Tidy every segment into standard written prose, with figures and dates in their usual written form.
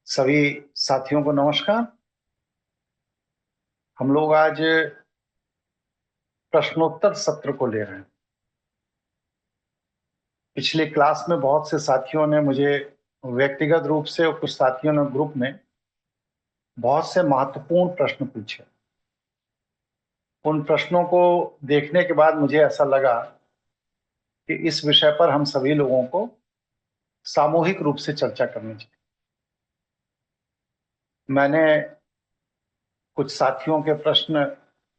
सभी साथियों को नमस्कार। हम लोग आज प्रश्नोत्तर सत्र को ले रहे हैं। पिछले क्लास में बहुत से साथियों ने मुझे व्यक्तिगत रूप से और कुछ साथियों ने ग्रुप में बहुत से महत्वपूर्ण प्रश्न पूछे। उन प्रश्नों को देखने के बाद मुझे ऐसा लगा कि इस विषय पर हम सभी लोगों को सामूहिक रूप से चर्चा करनी चाहिए। मैंने कुछ साथियों के प्रश्न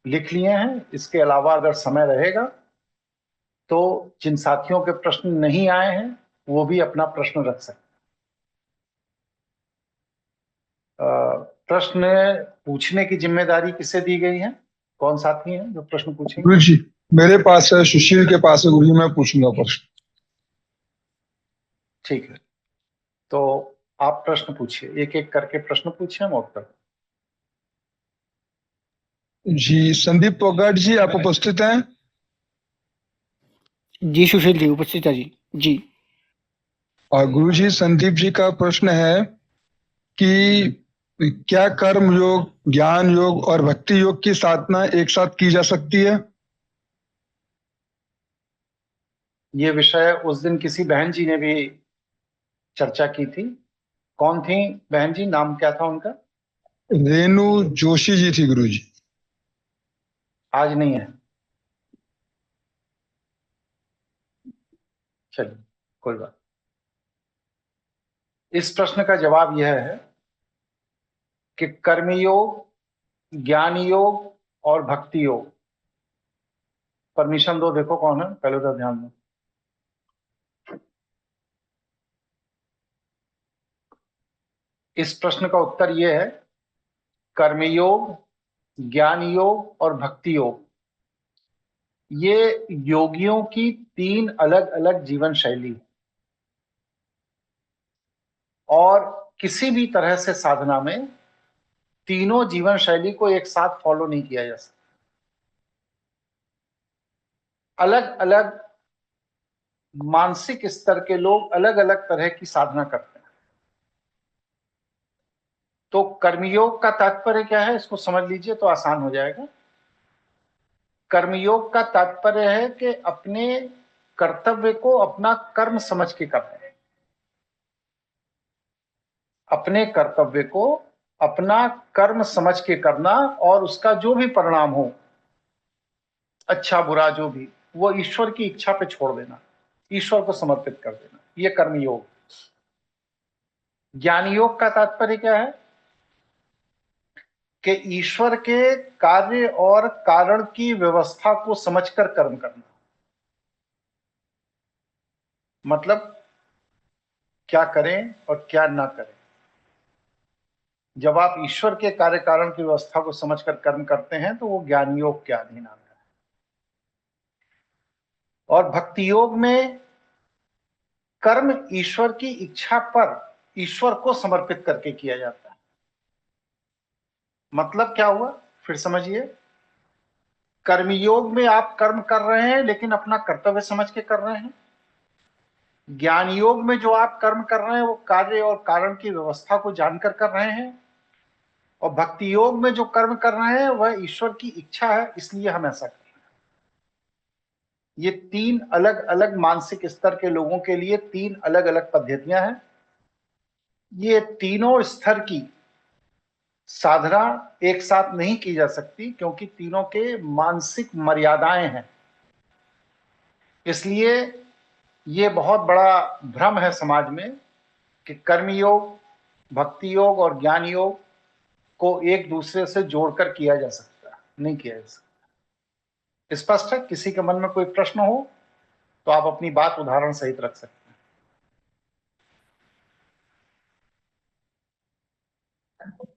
लिख लिए हैं। इसके अलावा अगर समय रहेगा तो जिन साथियों के प्रश्न नहीं आए हैं वो भी अपना प्रश्न रख सकते हैं। प्रश्न पूछने की जिम्मेदारी किसे दी गई है? कौन साथी हैं जो प्रश्न पूछेंगे? गुरु जी, मेरे पास है, सुशील के पास है। गुरु जी, मैं पूछूंगा प्रश्न। ठीक है, तो आप प्रश्न पूछिए। एक एक करके प्रश्न पूछिए, हम उत्तर। जी, संदीप पोगाट जी, आप उपस्थित हैं? जी सुशील जी, उपस्थित है जी। जी और गुरु जी, संदीप जी का प्रश्न है कि क्या कर्म योग, ज्ञान योग और भक्ति योग की साधना एक साथ की जा सकती है? ये विषय उस दिन किसी बहन जी ने भी चर्चा की थी। कौन थी बहन जी? नाम क्या था उनका? रेणु जोशी जी थी गुरु जी। आज नहीं है। चलिए, कोई बात। इस प्रश्न का जवाब यह है कि कर्मयोग, ज्ञान योग और भक्ति योग। परमिशन दो, देखो कौन है, पहले तो ध्यान दो। इस प्रश्न का उत्तर यह है, कर्मयोग, ज्ञान योग और भक्ति योग ये योगियों की तीन अलग अलग जीवन शैली है और किसी भी तरह से साधना में तीनों जीवन शैली को एक साथ फॉलो नहीं किया जा सकता। अलग अलग मानसिक स्तर के लोग अलग अलग तरह की साधना करते हैं। तो कर्मयोग का तात्पर्य क्या है, इसको समझ लीजिए तो आसान हो जाएगा। कर्मयोग का तात्पर्य है कि अपने कर्तव्य को अपना कर्म समझ के करना है। अपने कर्तव्य को अपना कर्म समझ के करना और उसका जो भी परिणाम हो, अच्छा बुरा जो भी, वो ईश्वर की इच्छा पे छोड़ देना, ईश्वर को समर्पित कर देना, ये कर्मयोग। ज्ञान योग का तात्पर्य क्या है कि ईश्वर के कार्य और कारण की व्यवस्था को समझकर कर्म करना। मतलब क्या करें और क्या ना करें। जब आप ईश्वर के कार्य कारण की व्यवस्था को समझकर कर्म करते हैं तो वो ज्ञान योग के अधीन आता है। और भक्ति योग में कर्म ईश्वर की इच्छा पर ईश्वर को समर्पित करके किया जाता है। मतलब क्या हुआ, फिर समझिए। कर्मयोग में आप कर्म कर रहे हैं लेकिन अपना कर्तव्य समझ के कर रहे हैं। ज्ञान योग में जो आप कर्म कर रहे हैं वो कार्य और कारण की व्यवस्था को जानकर कर रहे हैं। और भक्ति योग में जो कर्म कर रहे हैं वह ईश्वर की इच्छा है, इसलिए हम ऐसा कर रहे हैं। ये तीन अलग अलग मानसिक स्तर के लोगों के लिए तीन अलग अलग पद्धतियां हैं। ये तीनों स्तर की साधना एक साथ नहीं की जा सकती क्योंकि तीनों के मानसिक मर्यादाएं हैं। इसलिए ये बहुत बड़ा भ्रम है समाज में कि कर्म योग, भक्ति योग और ज्ञान योग को एक दूसरे से जोड़कर किया जा सकता है। नहीं किया जा सकता। स्पष्ट है? किसी के मन में कोई प्रश्न हो तो आप अपनी बात उदाहरण सहित रख सकते हैं।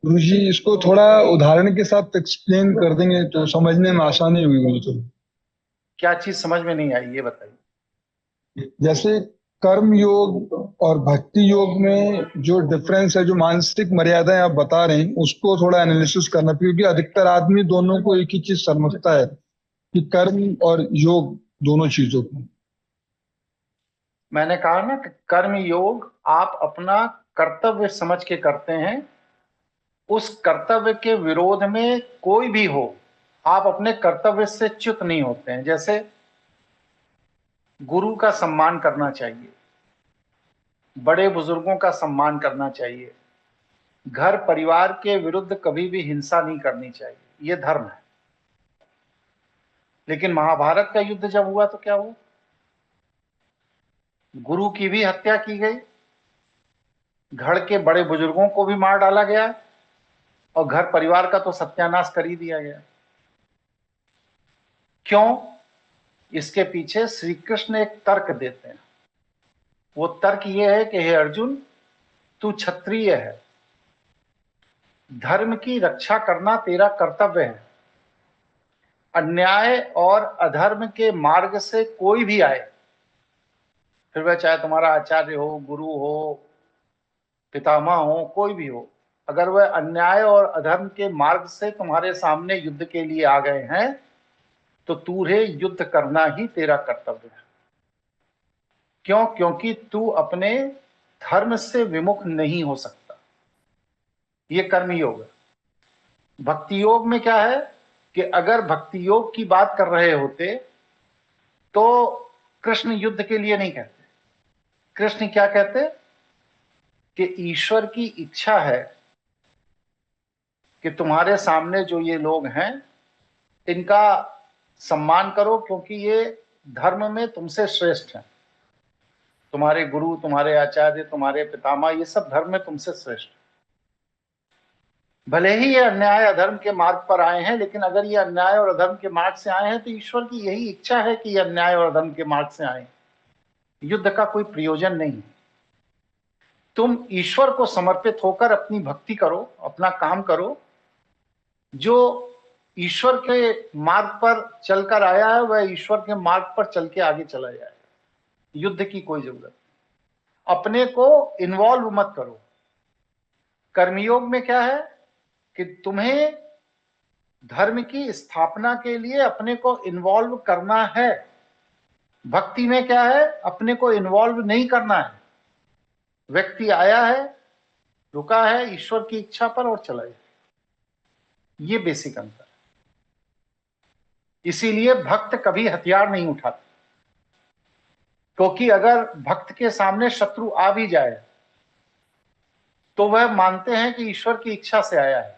गुरु जी, इसको थोड़ा उदाहरण के साथ एक्सप्लेन कर देंगे तो समझने में आसानी होगी गुरु जी। क्या चीज समझ में नहीं आई ये बताइए। जैसे कर्म योग और भक्ति योग में जो डिफरेंस है, जो मानसिक मर्यादाएं आप बता रहे हैं, उसको थोड़ा एनालिसिस करना, क्योंकि अधिकतर आदमी दोनों को एक ही चीज समझता है कि कर्म और योग दोनों चीजों को। मैंने कहा ना कि कर्म योग आप अपना कर्तव्य समझ के करते हैं, उस कर्तव्य के विरोध में कोई भी हो, आप अपने कर्तव्य से च्युत नहीं होते हैं। जैसे गुरु का सम्मान करना चाहिए, बड़े बुजुर्गों का सम्मान करना चाहिए, घर परिवार के विरुद्ध कभी भी हिंसा नहीं करनी चाहिए, ये धर्म है। लेकिन महाभारत का युद्ध जब हुआ तो क्या हुआ? गुरु की भी हत्या की गई, घर के बड़े बुजुर्गों को भी मार डाला गया, और घर परिवार का तो सत्यानाश कर ही दिया गया। क्यों? इसके पीछे श्री कृष्ण एक तर्क देते हैं। वो तर्क ये है कि हे अर्जुन, तू क्षत्रिय है, धर्म की रक्षा करना तेरा कर्तव्य है। अन्याय और अधर्म के मार्ग से कोई भी आए, फिर वह चाहे तुम्हारा आचार्य हो, गुरु हो, पितामह हो, कोई भी हो, अगर वह अन्याय और अधर्म के मार्ग से तुम्हारे सामने युद्ध के लिए आ गए हैं तो तुझे युद्ध करना ही तेरा कर्तव्य है। क्यों? क्योंकि तू अपने धर्म से विमुख नहीं हो सकता। ये कर्म योग है। भक्ति योग में क्या है कि अगर भक्ति योग की बात कर रहे होते तो कृष्ण युद्ध के लिए नहीं कहते। कृष्ण क्या कहते कि ईश्वर की इच्छा है कि तुम्हारे सामने जो ये लोग हैं इनका सम्मान करो, क्योंकि ये धर्म में तुमसे श्रेष्ठ हैं। तुम्हारे गुरु, तुम्हारे आचार्य, तुम्हारे पितामह, ये सब धर्म में तुमसे श्रेष्ठ। भले ही ये अन्याय अधर्म के मार्ग पर आए हैं, लेकिन अगर ये अन्याय और अधर्म के मार्ग से आए हैं तो ईश्वर की यही इच्छा है कि ये अन्याय और अधर्म के मार्ग से आए। युद्ध का कोई प्रयोजन नहीं। तुम ईश्वर को समर्पित होकर अपनी भक्ति करो, अपना काम करो। जो ईश्वर के मार्ग पर चलकर आया है वह ईश्वर के मार्ग पर चल के आगे चला जाए। युद्ध की कोई जरूरत नहीं। अपने को इन्वॉल्व मत करो। कर्मयोग में क्या है कि तुम्हें धर्म की स्थापना के लिए अपने को इन्वॉल्व करना है। भक्ति में क्या है? अपने को इन्वॉल्व नहीं करना है। व्यक्ति आया है, रुका है ईश्वर की इच्छा पर और चला गया। ये बेसिक अंतर। इसीलिए भक्त कभी हथियार नहीं उठाते, क्योंकि अगर भक्त के सामने शत्रु आ भी जाए तो वह मानते हैं कि ईश्वर की इच्छा से आया है,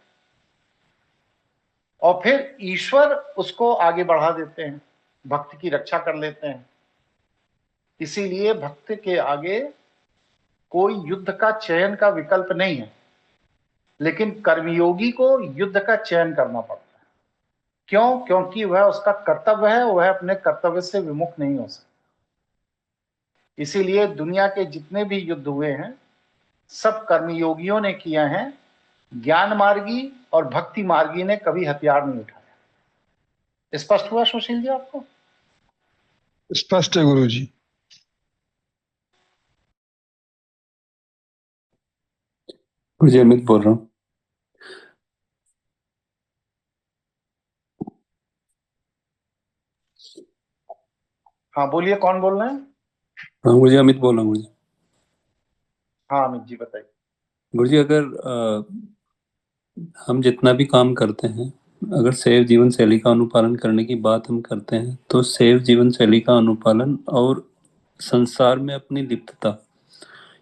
और फिर ईश्वर उसको आगे बढ़ा देते हैं, भक्त की रक्षा कर लेते हैं। इसीलिए भक्त के आगे कोई युद्ध का चयन का विकल्प नहीं है, लेकिन कर्मयोगी को युद्ध का चयन करना पड़ता है। क्यों? क्योंकि वह उसका कर्तव्य है, वह अपने कर्तव्य से विमुख नहीं हो सकता। इसीलिए दुनिया के जितने भी युद्ध हुए हैं सब कर्मयोगियों ने किए हैं। ज्ञान मार्गी और भक्ति मार्गी ने कभी हथियार नहीं उठाया। स्पष्ट हुआ सुशील जी आपको? स्पष्ट है गुरु जी। मुझे अमित बोल रहा हूँ। हाँ बोलिए, कौन बोल रहे हैं? हाँ, मुझे अमित बोल रहा हूँ। मुझे हाँ अमित जी बताइए। गुरु जी, अगर हम जितना भी काम करते हैं, अगर सेव जीवन शैली का अनुपालन करने की बात हम करते हैं, तो सेव जीवन शैली का अनुपालन और संसार में अपनी लिप्तता,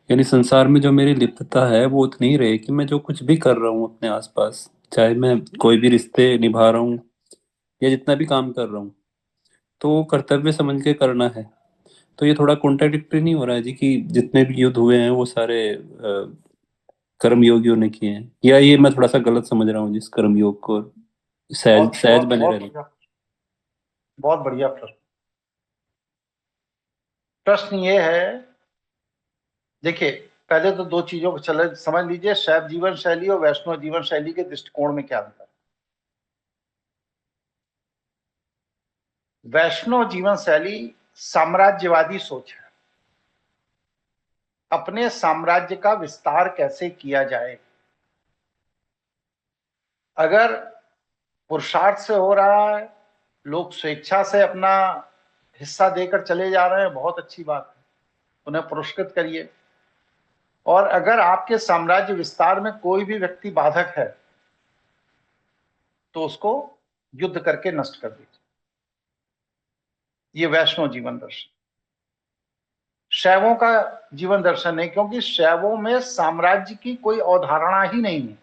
यानी संसार में जो मेरी लिप्तता है वो उतनी ही रहे कि मैं जो कुछ भी कर रहा हूँ अपने आसपास, चाहे मैं कोई भी रिश्ते निभा रहा हूँ या जितना भी काम कर रहा हूँ, तो वो कर्तव्य समझ के करना है। तो ये थोड़ा कॉन्ट्राडिक्टरी नहीं हो रहा है जी कि जितने भी युद्ध हुए हैं वो सारे कर्म योगियों ने किए हैं, या ये मैं थोड़ा सा गलत समझ रहा हूँ जिस कर्म योग को सहज बहुत सहज बहुत बने बहुत रहने? बढ़िया, बहुत बढ़िया प्रश्न। प्रश्न ये है, देखिए पहले तो दो चीजों को चले समझ लीजिए, शैव जीवन शैली और वैष्णव जीवन शैली के दृष्टिकोण में क्या अंतर है। वैष्णव जीवन शैली साम्राज्यवादी सोच है। अपने साम्राज्य का विस्तार कैसे किया जाए, अगर पुरुषार्थ से हो रहा है, लोग स्वेच्छा से अपना हिस्सा देकर चले जा रहे हैं, बहुत अच्छी बात है। उन्हें पुरस्कृत करिए। और अगर आपके साम्राज्य विस्तार में कोई भी व्यक्ति बाधक है तो उसको युद्ध करके नष्ट कर दीजिए। ये वैष्णव जीवन दर्शन। शैवों का जीवन दर्शन नहीं, क्योंकि शैवों में साम्राज्य की कोई अवधारणा ही नहीं है।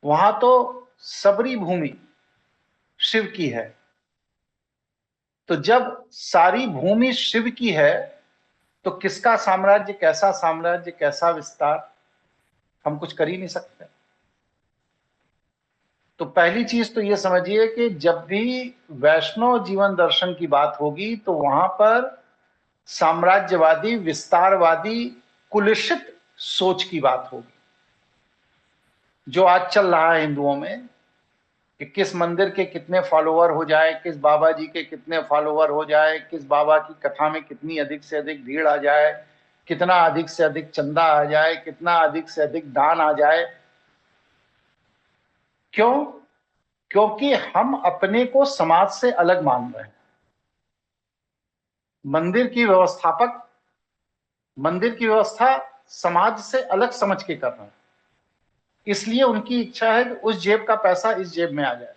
वहां तो सबरी भूमि शिव की है। तो जब सारी भूमि शिव की है तो किसका साम्राज्य, कैसा विस्तार, हम कुछ कर ही नहीं सकते। तो पहली चीज तो ये समझिए कि जब भी वैष्णव जीवन दर्शन की बात होगी तो वहां पर साम्राज्यवादी, विस्तारवादी, कुलुषित सोच की बात होगी, जो आज चल रहा है हिंदुओं में कि किस मंदिर के कितने फॉलोवर हो जाए, किस बाबा जी के कितने फॉलोवर हो जाए, किस बाबा की कथा में कितनी अधिक से अधिक भीड़ आ जाए, कितना अधिक से अधिक चंदा आ जाए, कितना अधिक से अधिक दान आ जाए। क्यों? क्योंकि हम अपने को समाज से अलग मान रहे हैं। मंदिर की व्यवस्था समाज से अलग समझ के कर रहे हैं। इसलिए उनकी इच्छा है कि उस जेब का पैसा इस जेब में आ जाए,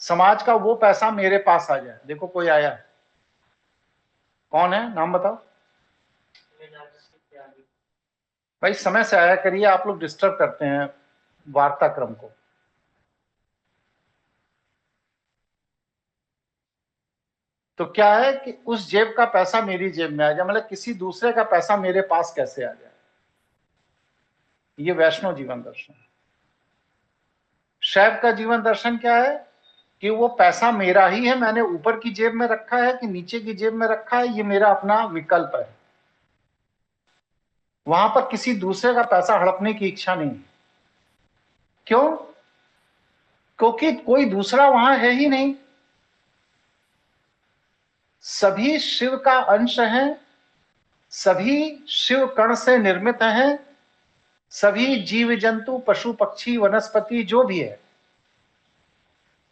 समाज का वो पैसा मेरे पास आ जाए। देखो कोई आया है, कौन है, नाम बताओ भाई। समय से आया करिए, आप लोग डिस्टर्ब करते हैं वार्ताक्रम को। तो क्या है कि उस जेब का पैसा मेरी जेब में आ जाए, मतलब किसी दूसरे का पैसा मेरे पास कैसे आ जाए। ये वैष्णव जीवन दर्शन। शैव का जीवन दर्शन क्या है कि वो पैसा मेरा ही है, मैंने ऊपर की जेब में रखा है कि नीचे की जेब में रखा है, ये मेरा अपना विकल्प है। वहां पर किसी दूसरे का पैसा हड़पने की इच्छा नहीं है। क्यों? क्योंकि कोई दूसरा वहां है ही नहीं। सभी शिव का अंश हैं, सभी शिव कण से निर्मित हैं, सभी जीव जंतु, पशु पक्षी, वनस्पति जो भी है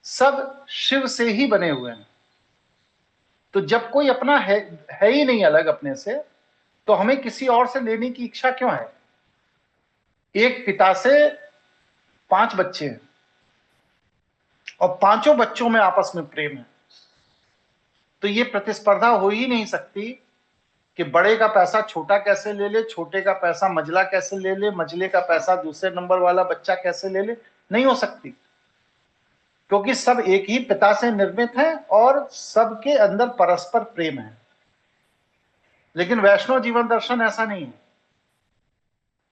सब शिव से ही बने हुए हैं। तो जब कोई अपना है ही नहीं अलग अपने से, तो हमें किसी और से लेने की इच्छा क्यों है? एक पिता से 5 बच्चे हैं और 5 बच्चों में आपस में प्रेम है, तो ये प्रतिस्पर्धा हो ही नहीं सकती कि बड़े का पैसा छोटा कैसे ले ले, छोटे का पैसा मझला कैसे ले ले, मझले का पैसा दूसरे नंबर वाला बच्चा कैसे ले ले। नहीं हो सकती, क्योंकि सब एक ही पिता से निर्मित हैं और सबके अंदर परस्पर प्रेम है। लेकिन वैष्णव जीवन दर्शन ऐसा नहीं है।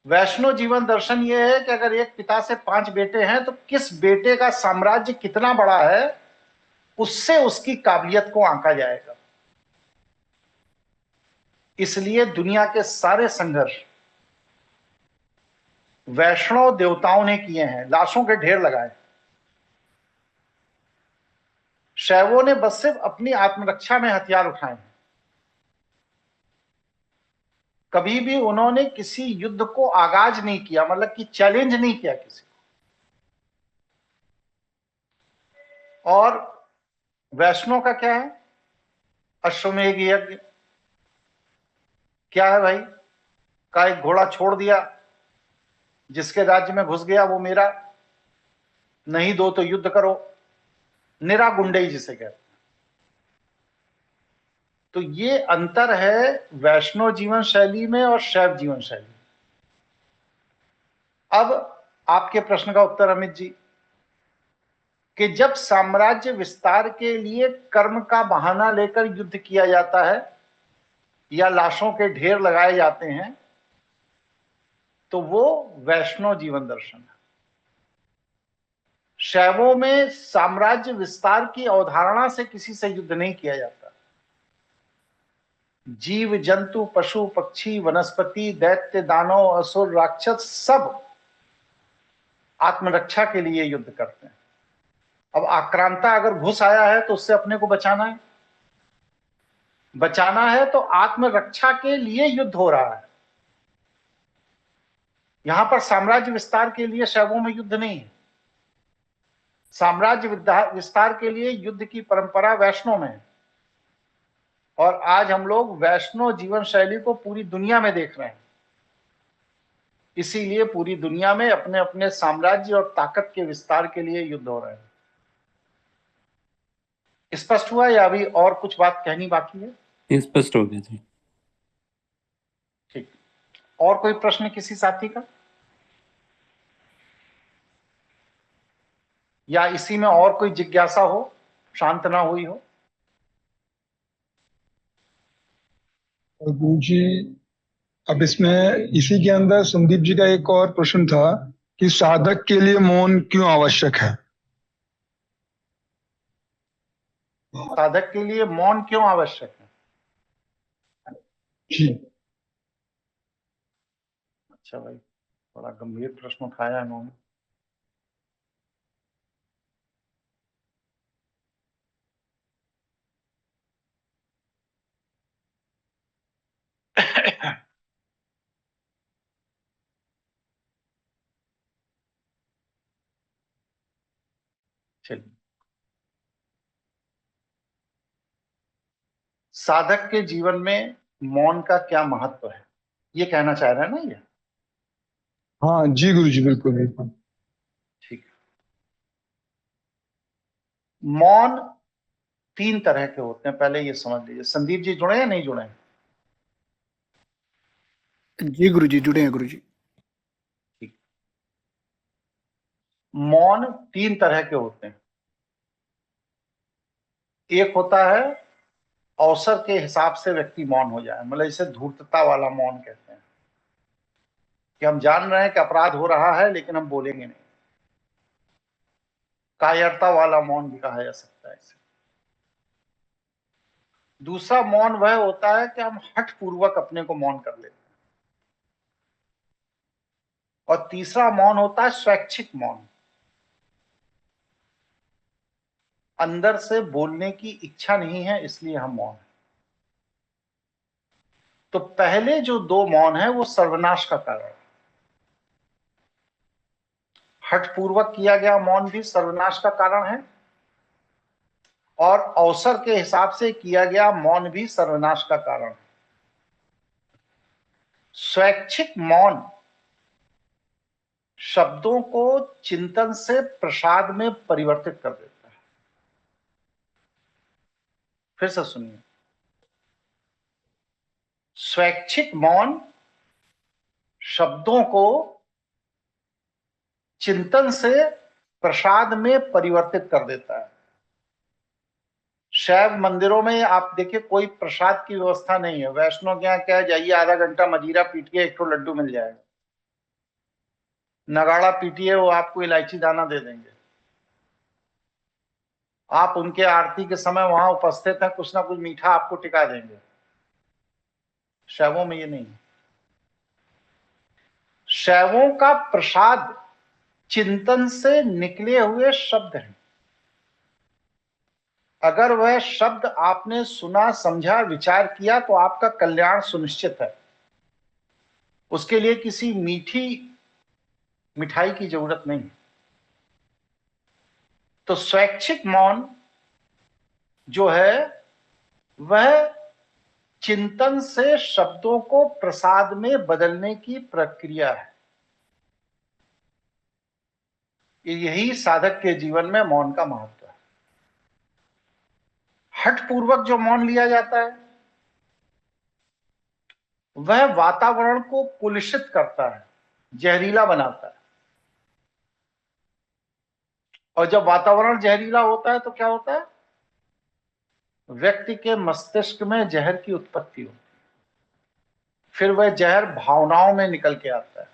वैष्णव जीवन दर्शन ये है कि अगर एक पिता से 5 बेटे हैं तो किस बेटे का साम्राज्य कितना बड़ा है, उससे उसकी काबिलियत को आंका जाएगा। इसलिए दुनिया के सारे संघर्ष वैष्णव देवताओं ने किए हैं, लाशों के ढेर लगाए। शैवों ने बस सिर्फ अपनी आत्मरक्षा में हथियार उठाए हैं। कभी भी उन्होंने किसी युद्ध को आगाज नहीं किया, मतलब कि चैलेंज नहीं किया किसी को। और वैष्णव का क्या है? अश्वमेध यज्ञ। क्या है भाई? का एक घोड़ा छोड़ दिया, जिसके राज्य में घुस गया वो मेरा, नहीं दो तो युद्ध करो, निरा गुंडई जिसे कहते हैं। तो ये अंतर है वैष्णव जीवन शैली में और शैव जीवन शैली में। अब आपके प्रश्न का उत्तर अमित जी, कि जब साम्राज्य विस्तार के लिए कर्म का बहाना लेकर युद्ध किया जाता है या लाशों के ढेर लगाए जाते हैं, तो वो वैष्णव जीवन दर्शन है। शैवों में साम्राज्य विस्तार की अवधारणा से किसी से युद्ध नहीं किया जाता। जीव जंतु, पशु पक्षी, वनस्पति, दैत्य, दानव, असुर, राक्षस सब आत्मरक्षा के लिए युद्ध करते हैं। अब आक्रांता अगर घुस आया है तो उससे अपने को बचाना है तो आत्मरक्षा के लिए युद्ध हो रहा है। यहां पर साम्राज्य विस्तार के लिए शैवों में युद्ध नहीं है। साम्राज्य विस्तार के लिए युद्ध की परंपरा वैष्णव में है। और आज हम लोग वैष्णव जीवन शैली को पूरी दुनिया में देख रहे हैं। इसीलिए पूरी दुनिया में अपने अपने साम्राज्य और ताकत के विस्तार के लिए युद्ध हो रहे हैं। स्पष्ट हुआ या अभी और कुछ बात कहनी बाकी है? स्पष्ट हो गया जी। ठीक, और कोई प्रश्न किसी साथी का, या इसी में और कोई जिज्ञासा हो, शांत ना हुई हो? और गुरु जी, अब इसमें इसी के अंदर संदीप जी का एक और प्रश्न था कि साधक के लिए मौन क्यों आवश्यक है? साधक के लिए मौन क्यों आवश्यक है? जी। अच्छा भाई, बड़ा गंभीर प्रश्न उठाया इन्होंने। चलिए, साधक के जीवन में मौन का क्या महत्व है, ये कहना चाह रहे हैं ना ये? हाँ जी गुरु जी, बिल्कुल बिल्कुल। ठीक है। मौन तीन तरह के होते हैं, पहले ये समझ लीजिए। संदीप जी जुड़े या नहीं जुड़े हैं? जी गुरु जी, जुड़े हैं गुरु जी। ठीक। मौन तीन तरह के होते हैं। एक होता है अवसर के हिसाब से व्यक्ति मौन हो जाए, मतलब इसे धूर्तता वाला मौन कहते हैं, कि हम जान रहे हैं कि अपराध हो रहा है लेकिन हम बोलेंगे नहीं। कायरता वाला मौन भी कहा जा सकता है इसे। दूसरा मौन वह होता है कि हम हठ पूर्वक अपने को मौन कर लेते हैं। और तीसरा मौन होता है स्वैच्छिक मौन, अंदर से बोलने की इच्छा नहीं है इसलिए हम मौन हैं। तो पहले जो दो मौन है वो सर्वनाश का कारण है। हठ पूर्वक किया गया मौन भी सर्वनाश का कारण है, और अवसर के हिसाब से किया गया मौन भी सर्वनाश का कारण है। स्वैच्छिक मौन शब्दों को चिंतन से प्रसाद में परिवर्तित कर देता है। फिर से सुनिए, स्वैच्छिक मौन शब्दों को चिंतन से प्रसाद में परिवर्तित कर देता है। शैव मंदिरों में आप देखिए कोई प्रसाद की व्यवस्था नहीं है। वैष्णव के यहाँ क्या है, जाइए आधा घंटा मजीरा पीटिए, एक तो लड्डू मिल जाएगा। नगाड़ा पीटिए, वो आपको इलायची दाना दे देंगे। आप उनके आरती के समय वहां उपस्थित हैं, कुछ ना कुछ मीठा आपको टिका देंगे। शैवों में ये नहीं है। शैवों का प्रसाद चिंतन से निकले हुए शब्द हैं। अगर वह शब्द आपने सुना, समझा, विचार किया तो आपका कल्याण सुनिश्चित है। उसके लिए किसी मिठाई की जरूरत नहीं। तो स्वैच्छिक मौन जो है वह चिंतन से शब्दों को प्रसाद में बदलने की प्रक्रिया है। यही साधक के जीवन में मौन का महत्व है। हठ पूर्वक जो मौन लिया जाता है वह वातावरण को कुलुषित करता है, जहरीला बनाता है। और जब वातावरण जहरीला होता है तो क्या होता है, व्यक्ति के मस्तिष्क में जहर की उत्पत्ति होती है। फिर वह जहर भावनाओं में निकल के आता है,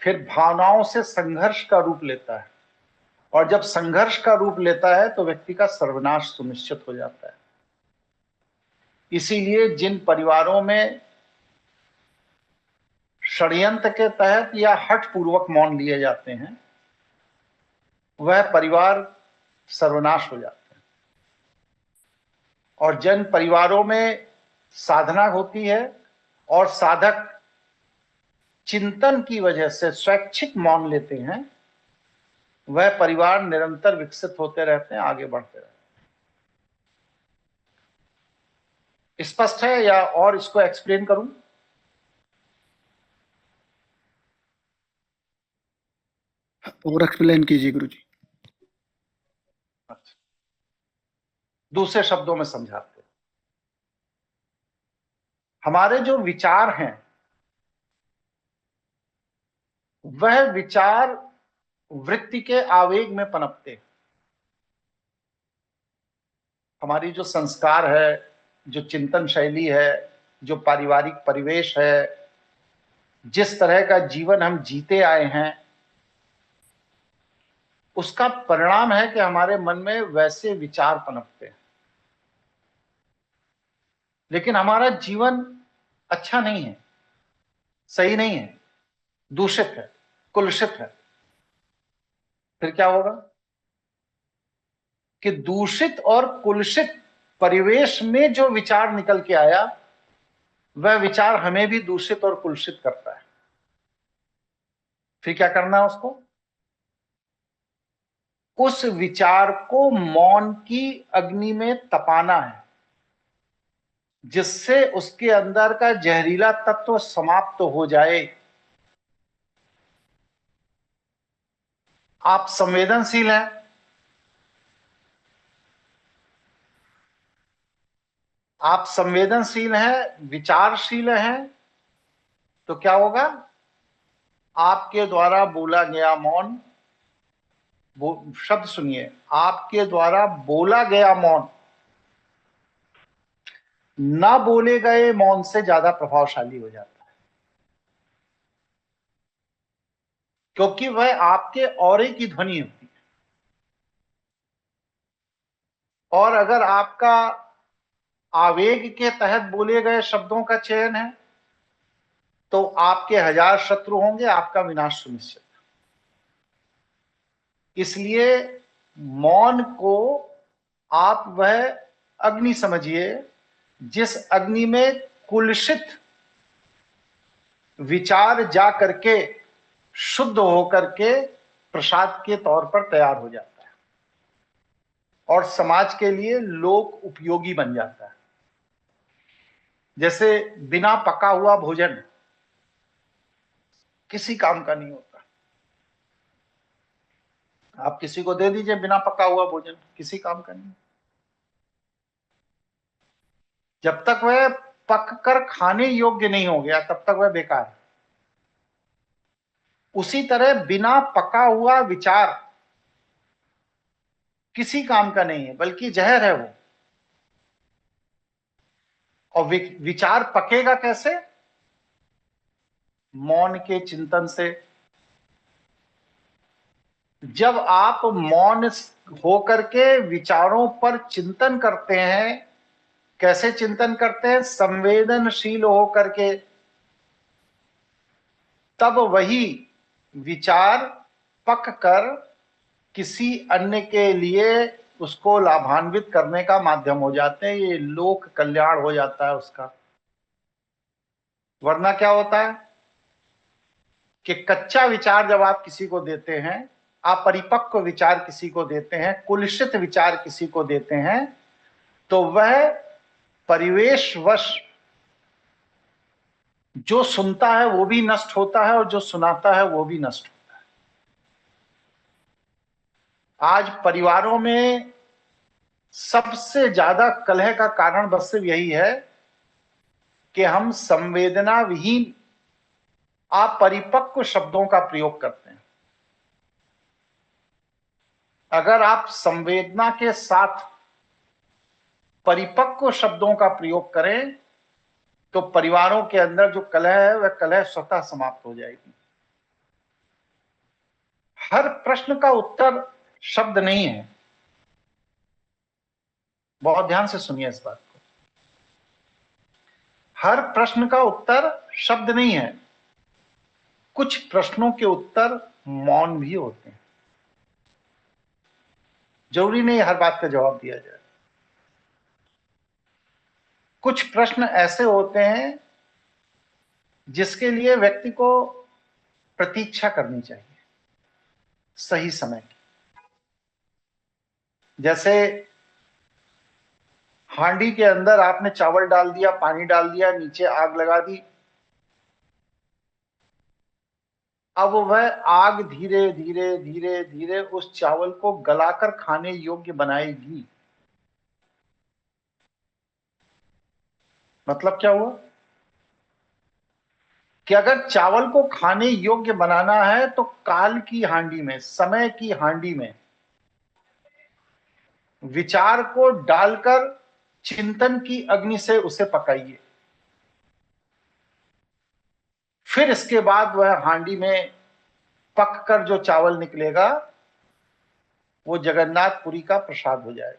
फिर भावनाओं से संघर्ष का रूप लेता है, और जब संघर्ष का रूप लेता है तो व्यक्ति का सर्वनाश सुनिश्चित हो जाता है। इसीलिए जिन परिवारों में षड्यंत्र के तहत या हठ पूर्वक मौन लिए जाते हैं वह परिवार सर्वनाश हो जाते हैं। और जिन परिवारों में साधना होती है और साधक चिंतन की वजह से स्वैच्छिक मौन लेते हैं वह परिवार निरंतर विकसित होते रहते हैं, आगे बढ़ते रहते हैं। स्पष्ट है या और इसको एक्सप्लेन करूं? और एक्सप्लेन कीजिए गुरुजी। अच्छा, दूसरे शब्दों में समझाते हैं। हमारे जो विचार हैं वह विचार वृत्ति के आवेग में पनपते हैं। हमारी जो संस्कार है, जो चिंतन शैली है, जो पारिवारिक परिवेश है, जिस तरह का जीवन हम जीते आए हैं, उसका परिणाम है कि हमारे मन में वैसे विचार पनपते हैं। लेकिन हमारा जीवन अच्छा नहीं है, सही नहीं है, दूषित है, कुलुषित है। फिर क्या होगा कि दूषित और कुलुषित परिवेश में जो विचार निकल के आया वह विचार हमें भी दूषित और कुलुषित करता है। फिर क्या करना है उसको? उस विचार को मौन की अग्नि में तपाना है, जिससे उसके अंदर का जहरीला तत्व समाप्त हो जाए। आप संवेदनशील हैं, आप संवेदनशील हैं, विचारशील हैं, तो क्या होगा? आपके द्वारा बोला गया मौन, शब्द सुनिए, आपके द्वारा बोला गया मौन ना बोले गए मौन से ज्यादा प्रभावशाली हो जाता है, क्योंकि वह आपके औरे की ध्वनि होती है। और अगर आपका आवेग के तहत बोले गए शब्दों का चयन है तो आपके 1000 शत्रु होंगे, आपका विनाश सुनिश्चित। इसलिए मौन को आप वह अग्नि समझिए जिस अग्नि में कुलुषित विचार जा करके शुद्ध होकर के प्रसाद के तौर पर तैयार हो जाता है और समाज के लिए लोक उपयोगी बन जाता है। जैसे बिना पका हुआ भोजन किसी काम का नहीं होता। आप किसी को दे दीजिए बिना पका हुआ भोजन, किसी काम का नहीं। जब तक वह पककर खाने योग्य नहीं हो गया तब तक वह बेकार है। उसी तरह बिना पका हुआ विचार किसी काम का नहीं है, बल्कि जहर है वो। और विचार पकेगा कैसे? मौन के चिंतन से। जब आप मौन होकर के विचारों पर चिंतन करते हैं, कैसे चिंतन करते हैं? संवेदनशील होकर के, तब वही विचार पक कर किसी अन्य के लिए उसको लाभान्वित करने का माध्यम हो जाते हैं। ये लोक कल्याण हो जाता है उसका। वरना क्या होता है कि कच्चा विचार जब आप किसी को देते हैं, अपरिपक्व विचार किसी को देते हैं, कुलुषित विचार किसी को देते हैं, तो वह परिवेशवश जो सुनता है वो भी नष्ट होता है और जो सुनाता है वो भी नष्ट होता है। आज परिवारों में सबसे ज्यादा कलह का कारण बस सिर्फ यही है कि हम संवेदना विहीन अपरिपक्व शब्दों का प्रयोग करते हैं। अगर आप संवेदना के साथ परिपक्व शब्दों का प्रयोग करें तो परिवारों के अंदर जो कलह है वह कलह स्वतः समाप्त हो जाएगी। हर प्रश्न का उत्तर शब्द नहीं है। बहुत ध्यान से सुनिए इस बात को। हर प्रश्न का उत्तर शब्द नहीं है। कुछ प्रश्नों के उत्तर मौन भी होते हैं। जरूरी नहीं हर बात का जवाब दिया जाए। कुछ प्रश्न ऐसे होते हैं जिसके लिए व्यक्ति को प्रतीक्षा करनी चाहिए सही समय की। जैसे हांडी के अंदर आपने चावल डाल दिया, पानी डाल दिया, नीचे आग लगा दी। अब वह आग धीरे धीरे धीरे धीरे उस चावल को गलाकर खाने योग्य बनाएगी। मतलब क्या हुआ कि अगर चावल को खाने योग्य बनाना है तो काल की हांडी में, समय की हांडी में विचार को डालकर चिंतन की अग्नि से उसे पकाइए। फिर इसके बाद वह हांडी में पककर जो चावल निकलेगा वो जगन्नाथपुरी का प्रसाद हो जाएगा।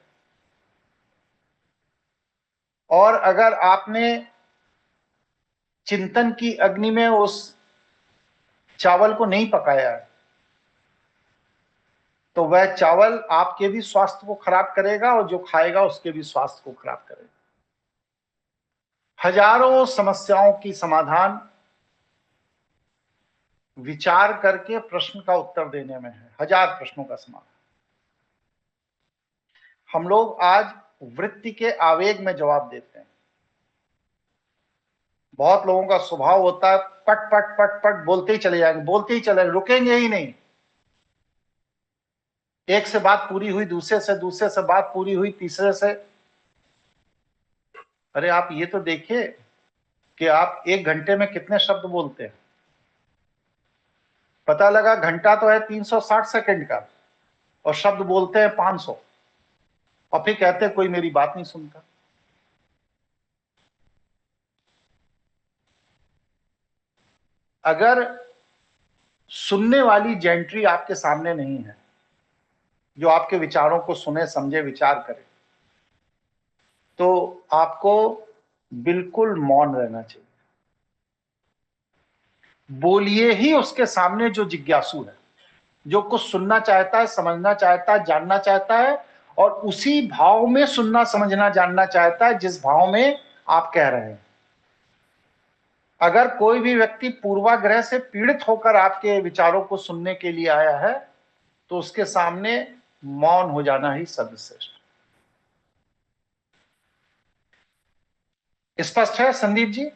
और अगर आपने चिंतन की अग्नि में उस चावल को नहीं पकाया है तो वह चावल आपके भी स्वास्थ्य को खराब करेगा और जो खाएगा उसके भी स्वास्थ्य को खराब करेगा। हजारों समस्याओं की समाधान विचार करके प्रश्न का उत्तर देने में है। हजार प्रश्नों का समाधान। हम लोग आज वृत्ति के आवेग में जवाब देते हैं। बहुत लोगों का स्वभाव होता है पट पट पट पट बोलते ही चले जाएंगे, बोलते ही चले, रुकेंगे ही नहीं। एक से बात पूरी हुई, दूसरे से बात पूरी हुई, तीसरे से। अरे आप ये तो देखिए कि आप 1 घंटे में कितने शब्द बोलते हैं। पता लगा घंटा तो है 360 सेकंड का और शब्द बोलते हैं 500 और फिर कहते हैं कोई मेरी बात नहीं सुनता। अगर सुनने वाली जेंट्री आपके सामने नहीं है जो आपके विचारों को सुने, समझे, विचार करे, तो आपको बिल्कुल मौन रहना चाहिए। बोलिए ही उसके सामने जो जिज्ञासु है, जो कुछ सुनना चाहता है, समझना चाहता है, जानना चाहता है और उसी भाव में सुनना, समझना, जानना चाहता है जिस भाव में आप कह रहे हैं। अगर कोई भी व्यक्ति पूर्वाग्रह से पीड़ित होकर आपके विचारों को सुनने के लिए आया है तो उसके सामने मौन हो जाना ही सर्वश्रेष्ठ। स्पष्ट है संदीप जी?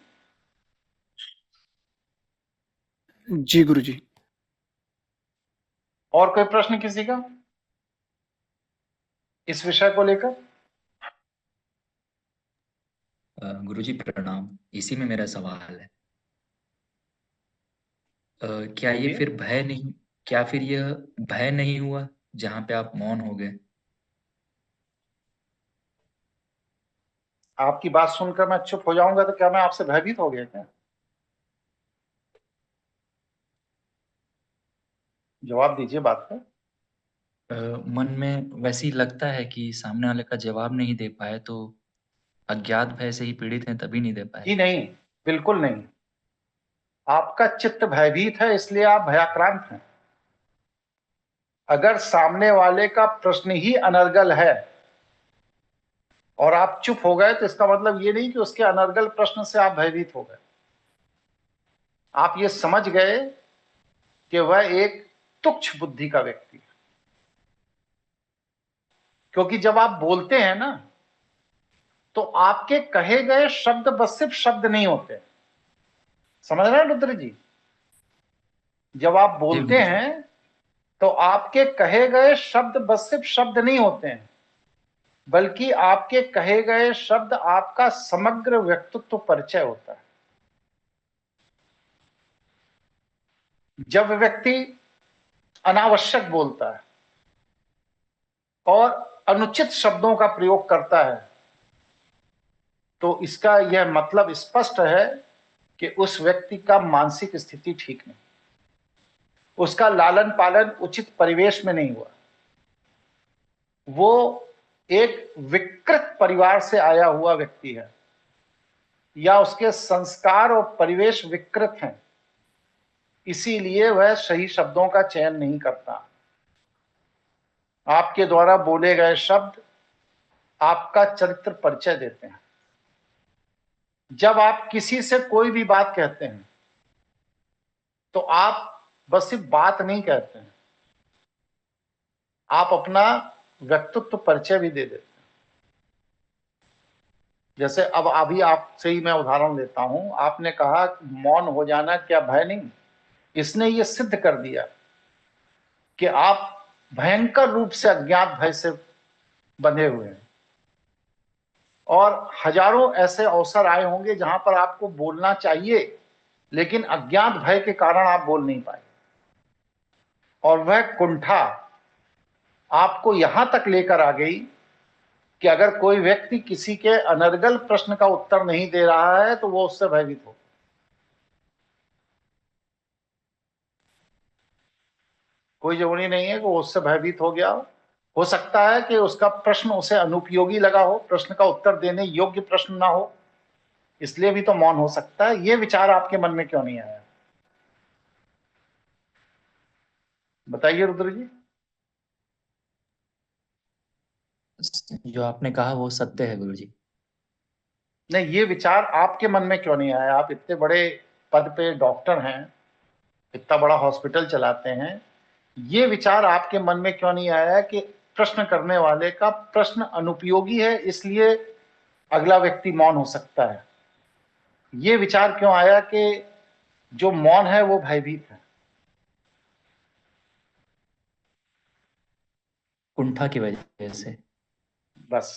जी गुरुजी। और कोई प्रश्न किसी का इस विषय को लेकर? गुरुजी प्रणाम। इसी में मेरा सवाल है। क्या ये फिर भय नहीं, क्या फिर यह भय नहीं हुआ जहां पे आप मौन हो गए? आपकी बात सुनकर मैं चुप हो जाऊंगा तो क्या मैं आपसे भयभीत हो गया क्या? जवाब दीजिए बात का। मन में वैसी लगता है कि सामने वाले का जवाब नहीं दे पाए तो अज्ञात भय से ही पीड़ित हैं, तभी नहीं दे पाए। जी नहीं, बिल्कुल नहीं। आपका चित्त भयभीत है इसलिए आप भयाक्रांत हैं। अगर सामने वाले का प्रश्न ही अनर्गल है और आप चुप हो गए तो इसका मतलब ये नहीं कि उसके अनर्गल प्रश्न से आप भयभीत हो गए। आप ये समझ गए कि वह एक तुच्छ बुद्धि का व्यक्ति है। क्योंकि जब आप बोलते हैं ना तो आपके कहे गए शब्द बस सिर्फ शब्द नहीं होते। समझ रहे हैं रुद्र जी? जब आप बोलते हैं तो आपके कहे गए शब्द बस सिर्फ शब्द नहीं होते हैं, बल्कि आपके कहे गए शब्द आपका समग्र व्यक्तित्व परिचय होता है। जब व्यक्ति अनावश्यक बोलता है और अनुचित शब्दों का प्रयोग करता है तो इसका यह मतलब स्पष्ट है कि उस व्यक्ति का मानसिक स्थिति ठीक नहीं, उसका लालन पालन उचित परिवेश में नहीं हुआ, वो एक विकृत परिवार से आया हुआ व्यक्ति है या उसके संस्कार और परिवेश विकृत हैं, इसीलिए वह सही शब्दों का चयन नहीं करता। आपके द्वारा बोले गए शब्द आपका चरित्र परिचय देते हैं। जब आप किसी से कोई भी बात कहते हैं तो आप बस सिर्फ बात नहीं कहते हैं, आप अपना व्यक्तित्व परिचय भी दे देते हैं। जैसे अब अभी आपसे ही मैं उदाहरण लेता हूं, आपने कहा मौन हो जाना क्या भय नहीं, इसने ये सिद्ध कर दिया कि आप भयंकर रूप से अज्ञात भय से बंधे हुए हैं और हजारों ऐसे अवसर आए होंगे जहां पर आपको बोलना चाहिए, लेकिन अज्ञात भय के कारण आप बोल नहीं पाए, और वह कुंठा आपको यहां तक लेकर आ गई कि अगर कोई व्यक्ति किसी के अनर्गल प्रश्न का उत्तर नहीं दे रहा है तो वो उससे भयभीत हो। कोई जरूरी नहीं है कि वो उससे भयभीत हो गया हो सकता है कि उसका प्रश्न उसे अनुपयोगी लगा हो, प्रश्न का उत्तर देने योग्य प्रश्न ना हो, इसलिए भी तो मौन हो सकता है। ये विचार आपके मन में क्यों नहीं आया, बताइए रुद्र जी। जो आपने कहा वो सत्य है गुरु जी। नहीं, ये विचार आपके मन में क्यों नहीं आया? आप इतने बड़े पद पे डॉक्टर हैं, इतना बड़ा हॉस्पिटल चलाते हैं, ये विचार आपके मन में क्यों नहीं आया कि प्रश्न करने वाले का प्रश्न अनुपयोगी है, इसलिए अगला व्यक्ति मौन हो सकता है? ये विचार क्यों आया कि जो मौन है वो भयभीत है? कुंठा की वजह से। बस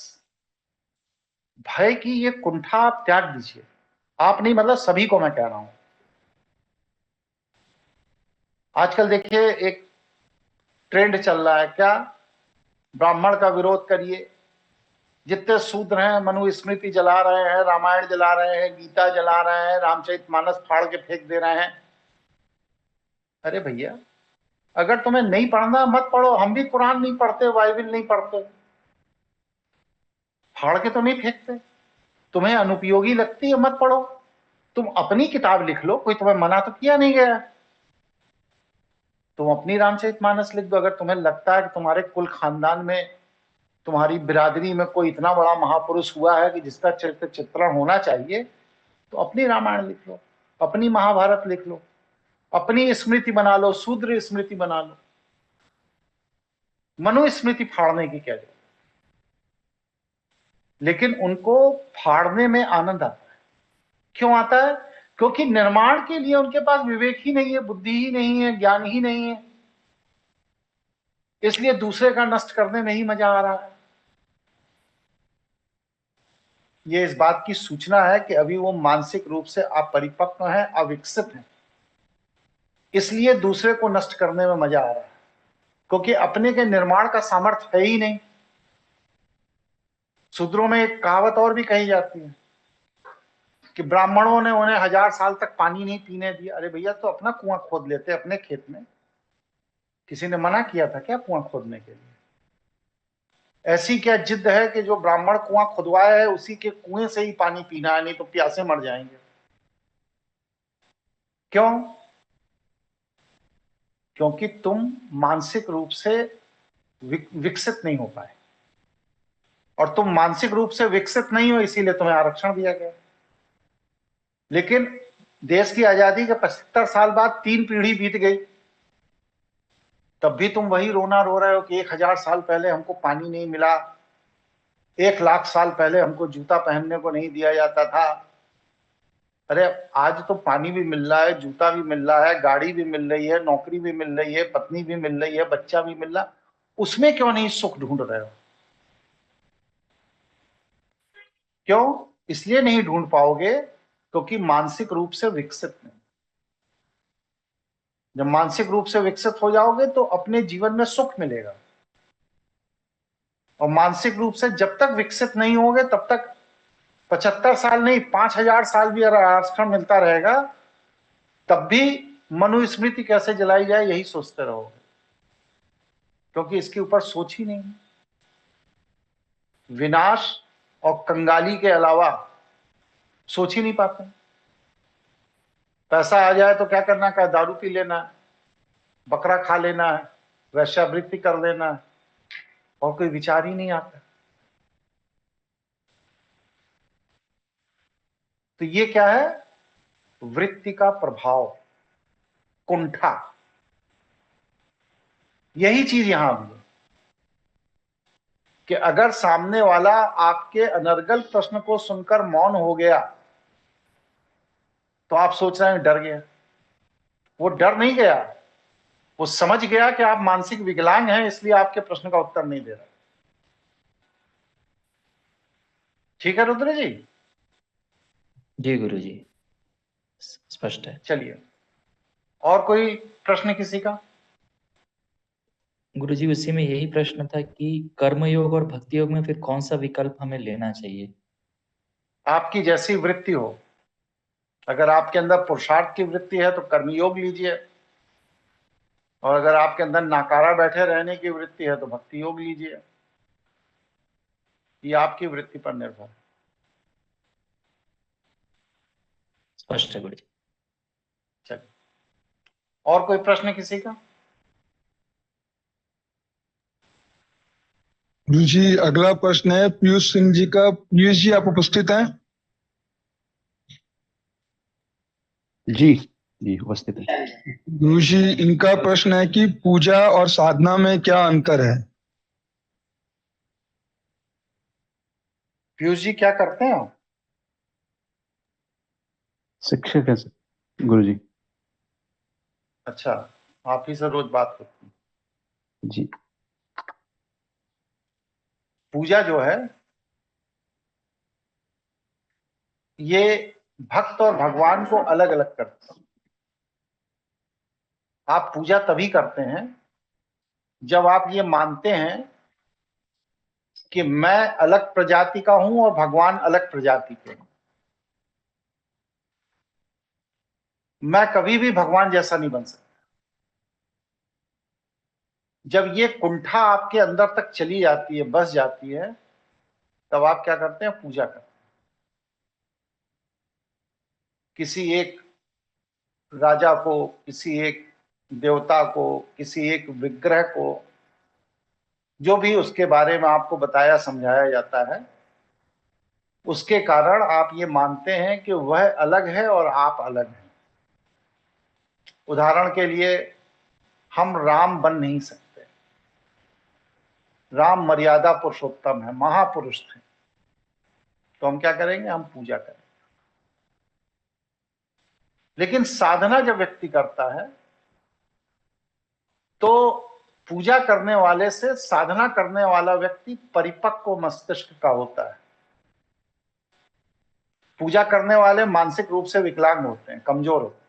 भय की ये कुंठा आप त्याग दीजिए। आप नहीं, मतलब सभी को मैं कह रहा हूं। आजकल देखिए एक ट्रेंड चल रहा है, क्या? ब्राह्मण का विरोध करिए। जितने शूद्र हैं मनुस्मृति जला रहे हैं, रामायण जला रहे हैं, गीता जला रहे हैं, रामचरितमानस फाड़ के फेंक दे रहे हैं। अरे भैया, अगर तुम्हें नहीं पढ़ना मत पढ़ो। हम भी कुरान नहीं पढ़ते, बाइबल नहीं पढ़ते, फाड़ के तो नहीं फेंकते। तुम्हें अनुपयोगी लगती है मत पढ़ो, तुम अपनी किताब लिख लो, कोई तुम्हें मना तो किया नहीं गया। तुम अपनी रामचरितमानस लिख दो। अगर तुम्हें लगता है कि तुम्हारे कुल खानदान में, तुम्हारी बिरादरी में कोई इतना बड़ा महापुरुष हुआ है कि जिसका चरित्र चित्रण होना चाहिए, तो अपनी रामायण लिख लो, अपनी महाभारत लिख लो, अपनी स्मृति बना लो, शूद्र स्मृति बना लो। मनुस्मृति फाड़ने की क्या जरूरत? लेकिन उनको फाड़ने में आनंद आता है। क्यों आता है? क्योंकि निर्माण के लिए उनके पास विवेक ही नहीं है, बुद्धि ही नहीं है, ज्ञान ही नहीं है, इसलिए दूसरे का नष्ट करने में ही मजा आ रहा है। ये इस बात की सूचना है कि अभी वो मानसिक रूप से अपरिपक्व हैं, अविकसित हैं, इसलिए दूसरे को नष्ट करने में मजा आ रहा है, क्योंकि अपने के निर्माण का सामर्थ्य है ही नहीं। शूद्रों में एक कहावत और भी कही जाती है कि ब्राह्मणों ने उन्हें 1000 साल तक पानी नहीं पीने दिया। अरे भैया, तो अपना कुआं खोद लेते अपने खेत में, किसी ने मना किया था क्या कुआं खोदने के लिए? ऐसी क्या जिद है कि जो ब्राह्मण कुआं खुदवाया है उसी के कुएं से ही पानी पीना है, नहीं तो प्यासे मर जाएंगे? क्यों? क्योंकि तुम मानसिक रूप से विकसित नहीं हो पाए, और तुम मानसिक रूप से विकसित नहीं हो इसीलिए तुम्हें आरक्षण दिया गया। लेकिन देश की आजादी के 75 साल बाद 3 पीढ़ी बीत गई, तब भी तुम वही रोना रो रहे हो कि 1000 साल पहले हमको पानी नहीं मिला, 1 लाख साल पहले हमको जूता पहनने को नहीं दिया जाता था। अरे आज तो पानी भी मिल रहा है, जूता भी मिल रहा है, गाड़ी भी मिल रही है, नौकरी भी मिल रही है, पत्नी भी मिल रही है, बच्चा भी मिल रहा, उसमें क्यों नहीं सुख ढूंढ रहे हो? क्यों? इसलिए नहीं ढूंढ पाओगे क्योंकि मानसिक रूप से विकसित नहीं। जब मानसिक रूप से विकसित हो जाओगे तो अपने जीवन में सुख मिलेगा, और मानसिक रूप से जब तक विकसित नहीं होगे तब तक 75 साल नहीं, 5000 साल भी अगर आरक्षण मिलता रहेगा तब भी मनुस्मृति कैसे जलाई जाए यही सोचते रहोगे, क्योंकि इसके ऊपर सोच ही नहीं। विनाश और कंगाली के अलावा सोच ही नहीं पाते। पैसा आ जाए तो क्या करना है? दारू पी लेना है, बकरा खा लेना है, वैश्यावृत्ति कर लेना है, और कोई विचार ही नहीं आता। तो ये क्या है? वृत्ति का प्रभाव, कुंठा। यही चीज यहां भी है कि अगर सामने वाला आपके अनर्गल प्रश्न को सुनकर मौन हो गया तो आप सोच रहे हैं डर गया। वो डर नहीं गया, वो समझ गया कि आप मानसिक विकलांग हैं, इसलिए आपके प्रश्न का उत्तर नहीं दे रहा। ठीक है रुद्र जी? जी गुरुजी, स्पष्ट है। चलिए, और कोई प्रश्न किसी का? गुरुजी, उसी में यही प्रश्न था कि कर्म योग और भक्ति योग में फिर कौन सा विकल्प हमें लेना चाहिए? आपकी जैसी वृत्ति हो। अगर आपके अंदर पुरुषार्थ की वृत्ति है तो कर्मयोग लीजिए, और अगर आपके अंदर नाकारा बैठे रहने की वृत्ति है तो भक्ति योग लीजिए। ये आपकी वृत्ति पर निर्भर है। स्पष्ट है गुरुजी। चलिए, और कोई प्रश्न किसी का? गुरु जी, अगला प्रश्न है पीयूष सिंह जी का। पीयूष जी, आप उपस्थित हैं? जी जी उपस्थित है। गुरु जी, इनका प्रश्न है कि पूजा और साधना में क्या अंतर है? पीयूष जी क्या करते हैं आप? शिक्षक है गुरु जी। अच्छा, आप ही से रोज बात होती है। जी पूजा जो है ये भक्त और भगवान को अलग अलग करती है। आप पूजा तभी करते हैं जब आप ये मानते हैं कि मैं अलग प्रजाति का हूं और भगवान अलग प्रजाति के हैं। मैं कभी भी भगवान जैसा नहीं बन सकता। जब ये कुंठा आपके अंदर तक चली जाती है, बस जाती है, तब आप क्या करते हैं? पूजा करते हैं। किसी एक राजा को, किसी एक देवता को, किसी एक विग्रह को, जो भी उसके बारे में आपको बताया समझाया जाता है, उसके कारण आप ये मानते हैं कि वह अलग है और आप अलग हैं। उदाहरण के लिए, हम राम बन नहीं सकते। राम मर्यादा पुरुषोत्तम है, महापुरुष थे, तो हम क्या करेंगे? हम पूजा करेंगे। लेकिन साधना जब व्यक्ति करता है तो पूजा करने वाले से साधना करने वाला व्यक्ति परिपक्व मस्तिष्क का होता है। पूजा करने वाले मानसिक रूप से विकलांग होते हैं, कमजोर होते हैं।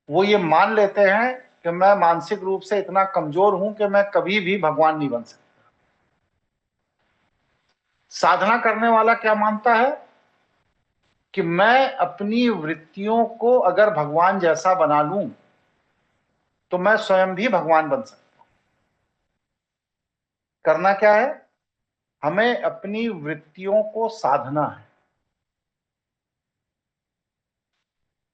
वो ये मान लेते हैं कि मैं मानसिक रूप से इतना कमजोर हूं कि मैं कभी भी भगवान नहीं बन सकता। साधना करने वाला क्या मानता है कि मैं अपनी वृत्तियों को अगर भगवान जैसा बना लूं तो मैं स्वयं भी भगवान बन सकता हूं। करना क्या है? हमें अपनी वृत्तियों को साधना है,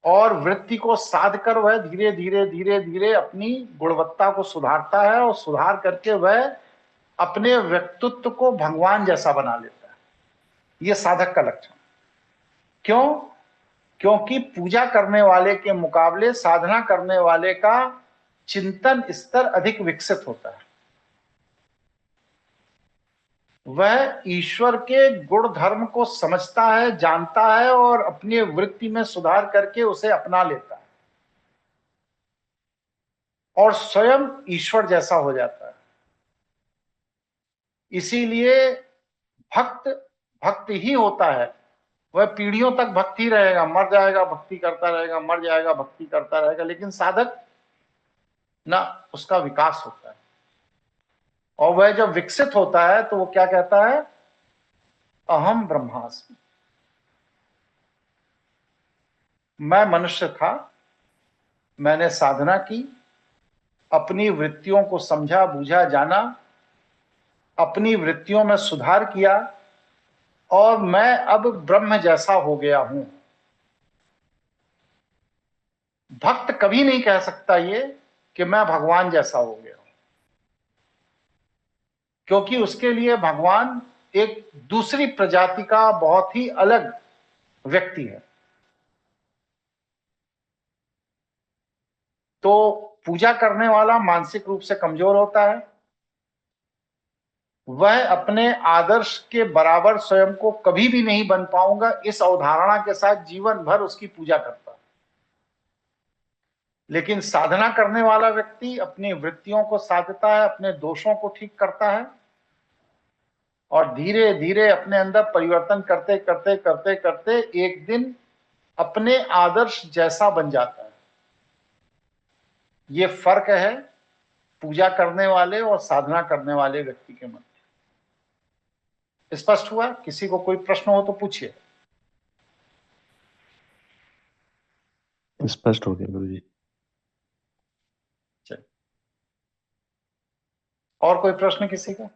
और वृत्ति को साध कर वह धीरे धीरे धीरे धीरे अपनी गुणवत्ता को सुधारता है, और सुधार करके वह अपने व्यक्तित्व को भगवान जैसा बना लेता है। यह साधक का लक्षण। क्यों? क्योंकि पूजा करने वाले के मुकाबले साधना करने वाले का चिंतन स्तर अधिक विकसित होता है। वह ईश्वर के गुण धर्म को समझता है, जानता है, और अपनी वृत्ति में सुधार करके उसे अपना लेता है और स्वयं ईश्वर जैसा हो जाता है। इसीलिए भक्त भक्त ही होता है। वह पीढ़ियों तक भक्ति रहेगा, मर जाएगा भक्ति करता रहेगा, मर जाएगा भक्ति करता रहेगा। लेकिन साधक ना, उसका विकास होता है, और वह जब विकसित होता है तो वो क्या कहता है? अहम ब्रह्मास्मि। मैं मनुष्य था, मैंने साधना की, अपनी वृत्तियों को समझा, बूझा, जाना, अपनी वृत्तियों में सुधार किया, और मैं अब ब्रह्म जैसा हो गया हूं। भक्त कभी नहीं कह सकता ये कि मैं भगवान जैसा हो गया हूं, क्योंकि उसके लिए भगवान एक दूसरी प्रजाति का बहुत ही अलग व्यक्ति है। तो पूजा करने वाला मानसिक रूप से कमजोर होता है, वह अपने आदर्श के बराबर स्वयं को कभी भी नहीं बन पाऊंगा, इस अवधारणा के साथ जीवन भर उसकी पूजा करता है। लेकिन साधना करने वाला व्यक्ति अपनी वृत्तियों को साधता है, अपने दोषों को ठीक करता है और धीरे धीरे अपने अंदर परिवर्तन करते करते करते करते एक दिन अपने आदर्श जैसा बन जाता है। ये फर्क है पूजा करने वाले और साधना करने वाले व्यक्ति के मध्य। स्पष्ट हुआ? किसी को कोई प्रश्न हो तो पूछिए। स्पष्ट हो गया गुरुजी। चलिए, और कोई प्रश्न किसी का?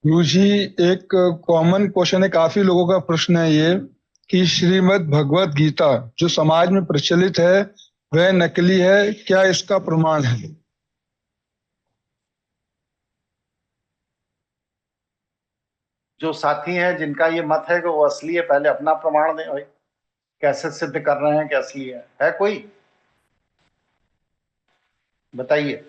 गुरुजी, एक कॉमन क्वेश्चन है, काफी लोगों का प्रश्न है ये कि श्रीमद् भगवत गीता जो समाज में प्रचलित है वह नकली है, क्या इसका प्रमाण है? जो साथी हैं जिनका ये मत है कि वो असली है, पहले अपना प्रमाण दें भाई। कैसे सिद्ध कर रहे हैं कि असली है कोई? बताइए।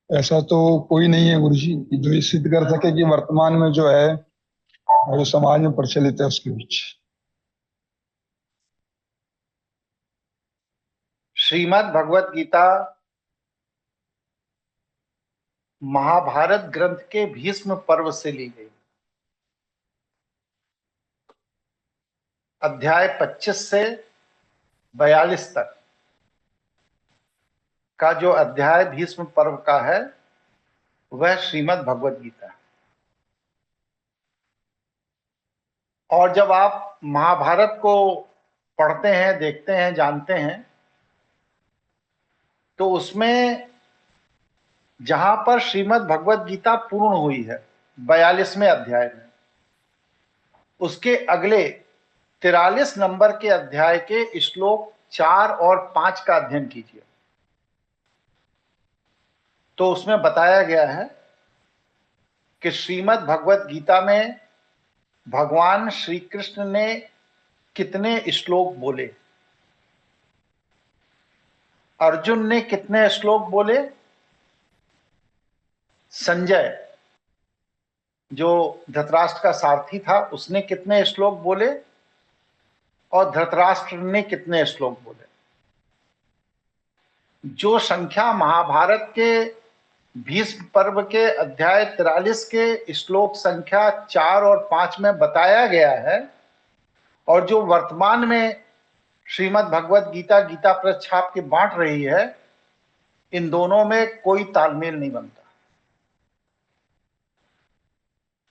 ऐसा तो कोई नहीं है गुरुजी जो ये सिद्ध कर सके कि वर्तमान में जो है और जो समाज में प्रचलित है उसके बीच। श्रीमद् भगवत गीता महाभारत ग्रंथ के भीष्म पर्व से ली गई। अध्याय 25 से 42 तक का जो अध्याय भीष्म पर्व का है वह श्रीमद् भगवत गीता है। और जब आप महाभारत को पढ़ते हैं, देखते हैं, जानते हैं, तो उसमें जहां पर श्रीमद् भगवत गीता पूर्ण हुई है 42वें अध्याय में, उसके अगले 43 नंबर के अध्याय के श्लोक 4 और 5 का अध्ययन कीजिए। तो उसमें बताया गया है कि श्रीमद् भगवत गीता में भगवान श्री कृष्ण ने कितने श्लोक बोले, अर्जुन ने कितने श्लोक बोले, संजय जो धृतराष्ट्र का सारथी था उसने कितने श्लोक बोले और धृतराष्ट्र ने कितने श्लोक बोले। जो संख्या महाभारत के भीष्म पर्व के अध्याय 43 के श्लोक संख्या 4 और 5 में बताया गया है और जो वर्तमान में श्रीमद् भगवत गीता गीता प्रेस छाप के बांट रही है, इन दोनों में कोई तालमेल नहीं बनता।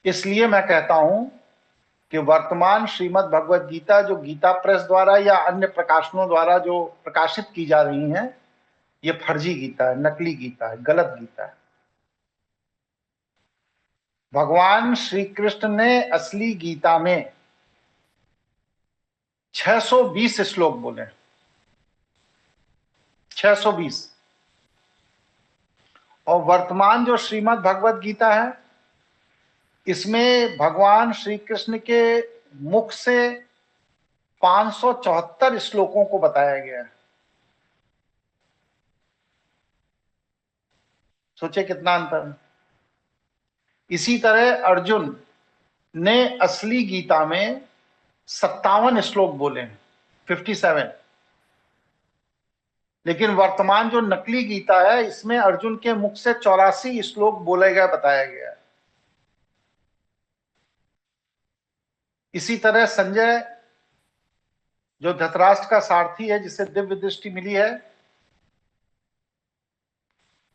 इसलिए मैं कहता हूं कि वर्तमान श्रीमद् भगवत गीता जो गीता प्रेस द्वारा या अन्य प्रकाशनों द्वारा जो प्रकाशित की जा रही हैं, ये फर्जी गीता है, नकली गीता है, गलत गीता है। भगवान श्री कृष्ण ने असली गीता में 620 श्लोक बोले, 620। और वर्तमान जो श्रीमद् भगवत गीता है इसमें भगवान श्री कृष्ण के मुख से 574 श्लोकों को बताया गया है। सोचे कितना अंतर है। इसी तरह अर्जुन ने असली गीता में 57 श्लोक बोले हैं, 57। लेकिन वर्तमान जो नकली गीता है इसमें अर्जुन के मुख से 84 श्लोक बोले गए बताया गया है। इसी तरह संजय जो धृतराष्ट्र का सारथी है, जिसे दिव्य दृष्टि मिली है,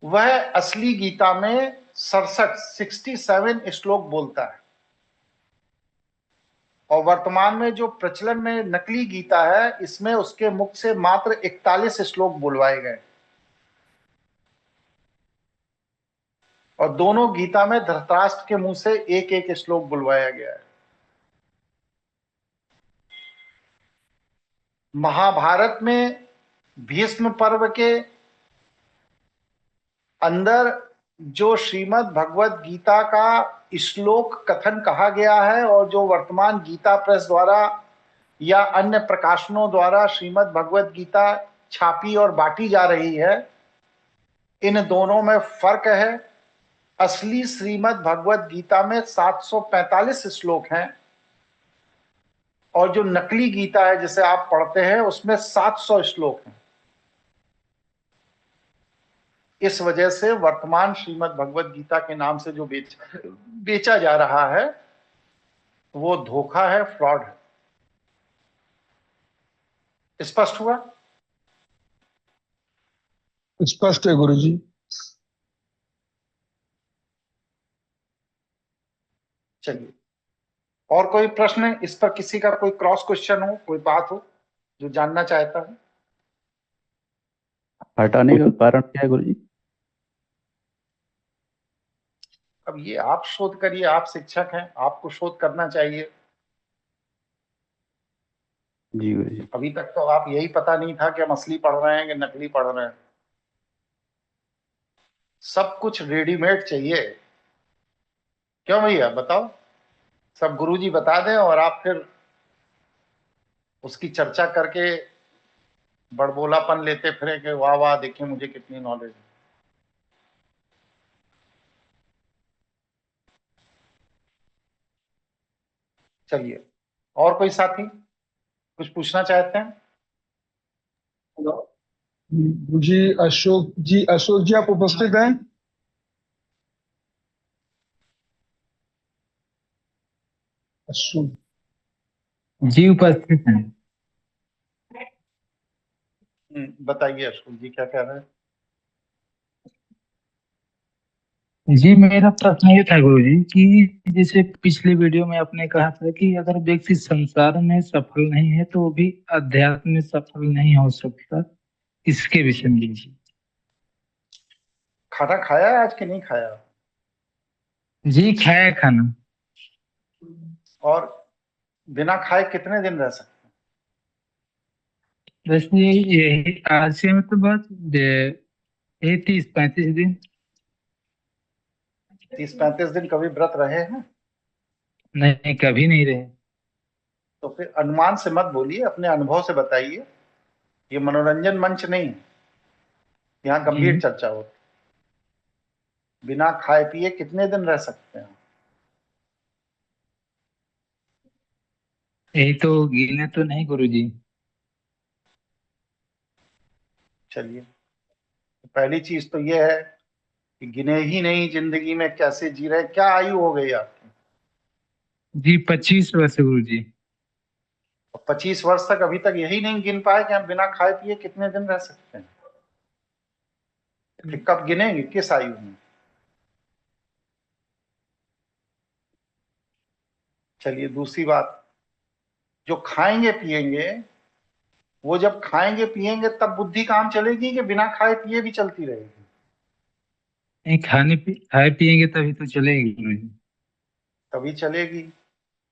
वह असली गीता में 67 श्लोक बोलता है। और वर्तमान में जो प्रचलन में नकली गीता है इसमें उसके मुख से मात्र 41 श्लोक बुलवाए गए। और दोनों गीता में धृतराष्ट्र के मुंह से एक एक श्लोक बुलवाया गया है। महाभारत में भीष्म पर्व के अंदर जो श्रीमद् भगवत गीता का श्लोक कथन कहा गया है और जो वर्तमान गीता प्रेस द्वारा या अन्य प्रकाशनों द्वारा श्रीमद् भगवत गीता छापी और बांटी जा रही है, इन दोनों में फर्क है। असली श्रीमद् भगवत गीता में 745 श्लोक हैं और जो नकली गीता है जिसे आप पढ़ते हैं उसमें 700 श्लोक हैं। इस वजह से वर्तमान श्रीमद् भगवत गीता के नाम से जो बेचा जा रहा है वो धोखा है, फ्रॉड है। स्पष्ट हुआ? स्पष्ट है गुरुजी। चलिए, और कोई प्रश्न है इस पर? किसी का कोई क्रॉस क्वेश्चन हो, कोई बात हो जो जानना चाहता है? हटाने का कारण क्या है गुरुजी? अब ये आप शोध करिए, आप शिक्षक हैं, आपको शोध करना चाहिए। जी गुरुजी। अभी तक तो आप यही पता नहीं था कि हम असली पढ़ रहे हैं कि नकली पढ़ रहे हैं। सब कुछ रेडीमेड चाहिए। क्यों भैया, बताओ? सब गुरुजी बता दें और आप फिर उसकी चर्चा करके बड़बोलापन लेते फिरे कि वाह वाह देखिए मुझे कितनी नॉलेज है। चलिए, और कोई साथी कुछ पूछना चाहते हैं? गुरुजी अशोक जी आप उपस्थित हैं? अशोक जी उपस्थित हैं। बताइए अशोक जी क्या कह रहे हैं? जी मेरा प्रश्न ये था गुरुजी कि जैसे पिछले वीडियो में आपने कहा था कि अगर व्यक्ति संसार में सफल नहीं है तो वो भी अध्यात्म में सफल नहीं हो सकता, इसके विषय में लीजिए। खाना खाया है आज कि नहीं खाया? जी खाया खाना। और बिना खाए कितने दिन रह सकते वैसे यही आज से मतलब बस 30-35 दिन। 30-35 दिन कभी व्रत रहे हैं? नहीं कभी नहीं रहे। तो फिर अनुमान से मत बोलिए, अपने अनुभव से बताइए। ये मनोरंजन मंच नहीं है, यहाँ गंभीर जी चर्चा होती। बिना खाए पिए कितने दिन रह सकते हैं? यही तो गिने तो नहीं गुरुजी। चलिए, पहली चीज तो ये है कि गिने ही नहीं जिंदगी में कैसे जी रहे। क्या आयु हो गई आपकी? जी 25 वर्ष गुरुजी। 25 वर्ष तक अभी तक यही नहीं गिन पाए कि हम बिना खाए पिए कितने दिन रह सकते हैं। फिर कब गिनेंगे, किस आयु में? चलिए, दूसरी बात, जो खाएंगे पिएंगे, वो जब खाएंगे पिएंगे तब बुद्धि काम चलेगी कि बिना खाए पिए भी चलती रहेगी? नहीं खाए पिएंगे तभी तो चलेगी गुरुजी। तभी चलेगी।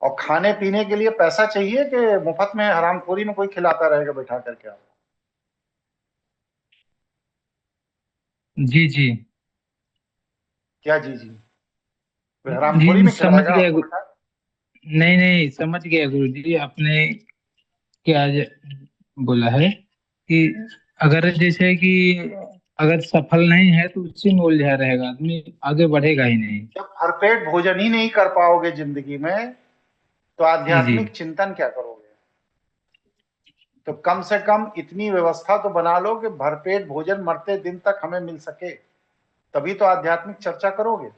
और खाने पीने के लिए पैसा चाहिए कि मुफ्त में हरामखोरी में कोई खिलाता रहेगा बैठा करके आप? जी जी। क्या जी जी? कोई जी हरामखोरी जी में समझ खिलाएगा गया आपको बैठा? नहीं नहीं समझ गया गुरुजी आपने क्या बोला है कि अगर जैसे कि अगर सफल नहीं है तो उसी में उलझा रहेगा आदमी, आगे बढ़ेगा ही नहीं। जब भरपेट भोजन ही नहीं कर पाओगे जिंदगी में तो जी जी। आध्यात्मिक चिंतन क्या करोगे? तो कम से कम इतनी व्यवस्था तो बना लो कि भरपेट भोजन मरते दिन तक हमें मिल सके, तभी तो आध्यात्मिक चर्चा करोगे।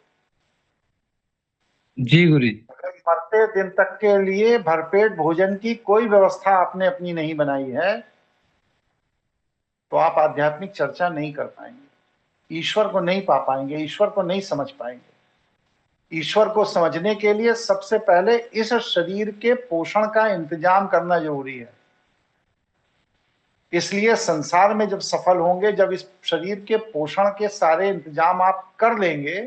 जी गुरुजी। अगर मरते दिन तक के लिए भरपेट भोजन की कोई व्यवस्था आपने अपनी नहीं बनाई है तो आप आध्यात्मिक चर्चा नहीं कर पाएंगे, ईश्वर को नहीं पा पाएंगे, ईश्वर को नहीं समझ पाएंगे। ईश्वर को समझने के लिए सबसे पहले इस शरीर के पोषण का इंतजाम करना जरूरी है। इसलिए संसार में जब सफल होंगे, जब इस शरीर के पोषण के सारे इंतजाम आप कर लेंगे,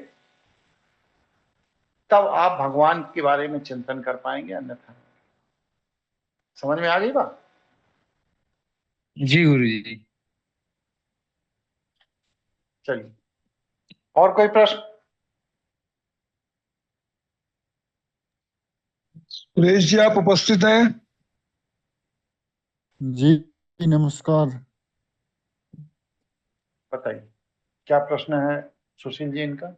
तब आप भगवान के बारे में चिंतन कर पाएंगे, अन्यथा। समझ में आ गई बात? जी गुरुजी। चलिए, और कोई प्रश्न? सुरेश जी आप उपस्थित हैं? जी नमस्कार। बताइए क्या प्रश्न है सुशील जी इनका?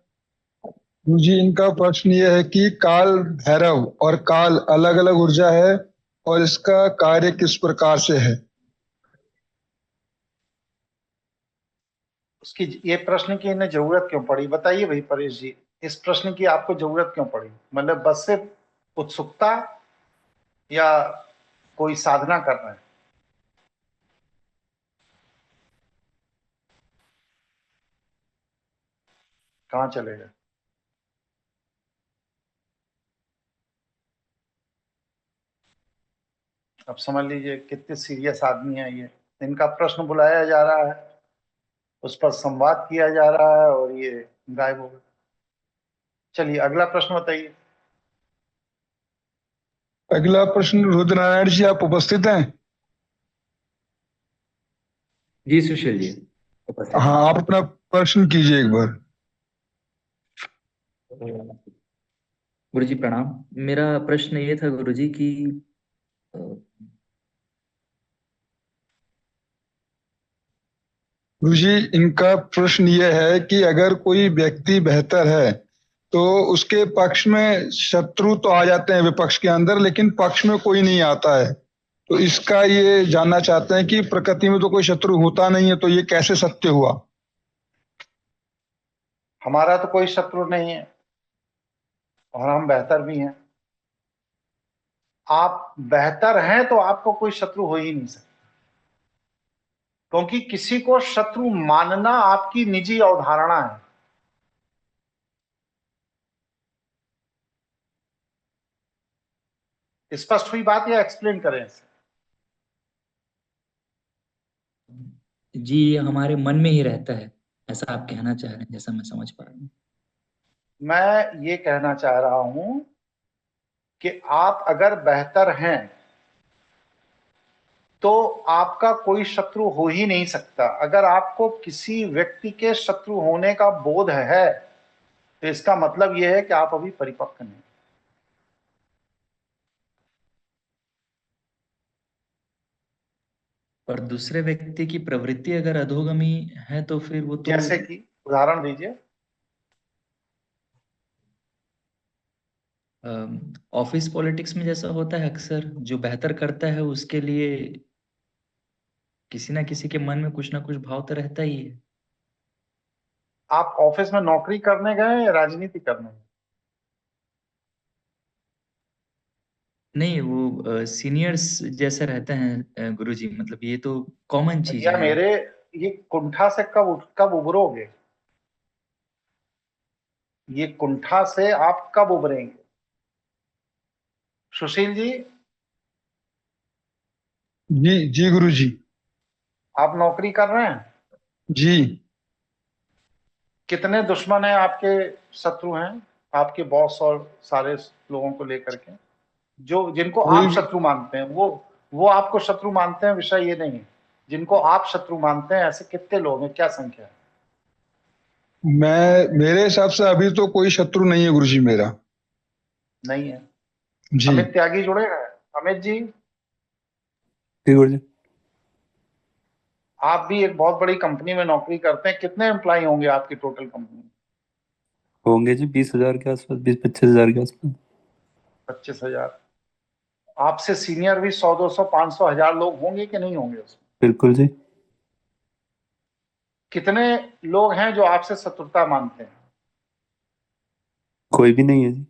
गुरुजी, इनका प्रश्न ये है कि काल भैरव और काल अलग अलग ऊर्जा है और इसका कार्य किस प्रकार से है? उसकी ये प्रश्न की इन्हें जरूरत क्यों पड़ी, बताइए भाई परेश जी, इस प्रश्न की आपको जरूरत क्यों पड़ी? मतलब बस से उत्सुकता या कोई साधना कर रहे हैं? कहाँ चले गए? अब समझ लीजिए कितने सीरियस आदमी है ये। इनका प्रश्न बुलाया जा रहा है, उस पर संवाद किया जा रहा है और ये गायब हो गए। चलिए अगला प्रश्न बताइए। अगला प्रश्न, रुद्रनारायण जी आप उपस्थित हैं? जी सुशील जी उपस्थित हाँ, हैं। आप अपना प्रश्न कीजिए एक बार। गुरु जी प्रणाम। मेरा प्रश्न ये था गुरु जी कि अ, गुरुजी, इनका प्रश्न ये है कि अगर कोई व्यक्ति बेहतर है तो उसके पक्ष में शत्रु तो आ जाते हैं विपक्ष के अंदर, लेकिन पक्ष में कोई नहीं आता है। तो इसका ये जानना चाहते हैं कि प्रकृति में तो कोई शत्रु होता नहीं है, तो ये कैसे सत्य हुआ? हमारा तो कोई शत्रु नहीं है और हम बेहतर भी हैं। आप बेहतर हैं तो आपको कोई शत्रु हो ही नहीं सकता, क्योंकि किसी को शत्रु मानना आपकी निजी अवधारणा है। स्पष्ट हुई बात या एक्सप्लेन करें इसे? जी ये हमारे मन में ही रहता है, ऐसा आप कहना चाह रहे हैं, जैसा मैं समझ पा रहा हूँ। मैं ये कहना चाह रहा हूं कि आप अगर बेहतर हैं तो आपका कोई शत्रु हो ही नहीं सकता। अगर आपको किसी व्यक्ति के शत्रु होने का बोध है तो इसका मतलब यह है कि आप अभी परिपक्व नहीं। पर दूसरे व्यक्ति की प्रवृत्ति अगर अधोगमी है तो फिर वो तो जैसे कि उदाहरण दीजिए। ऑफिस पॉलिटिक्स में जैसा होता है अक्सर, जो बेहतर करता है उसके लिए किसी ना किसी के मन में कुछ ना कुछ भाव तो रहता ही है। आप ऑफिस में नौकरी करने गए या राजनीति करने गए? नहीं वो सीनियर्स जैसे रहते हैं गुरुजी, मतलब ये तो कॉमन चीज भैया है। मेरे, ये कुंठा से कब उबरोगे? ये कुंठा से आप कब उबरेंगे? सुशील जी, जी जी गुरुजी। आप नौकरी कर रहे हैं, जी। कितने दुश्मन हैं आपके, शत्रु हैं आपके बॉस और सारे लोगों को लेकर के, जो जिनको कोई आप शत्रु मानते हैं? वो आपको शत्रु मानते हैं, विषय ये नहीं है। जिनको आप शत्रु मानते हैं ऐसे कितने लोग हैं, क्या संख्या है? मेरे हिसाब से अभी तो कोई शत्रु नहीं है गुरुजी मेरा। नहीं है। जी। अमित त्यागी जुड़े हैं? अमित जी, जी गुरु जी। आप भी एक बहुत बड़ी कंपनी में नौकरी करते हैं, कितने एम्प्लॉय होंगे आपकी टोटल कंपनी में? होंगे जी 20,000 के आसपास, 20-25,000 के आसपास। 25,000। आपसे सीनियर भी 100, 200, 500, 1000 लोग होंगे कि नहीं होंगे उसमें? बिल्कुल जी। कितने लोग हैं जो आपसे शत्रुता मानते हैं? कोई भी नहीं है जी।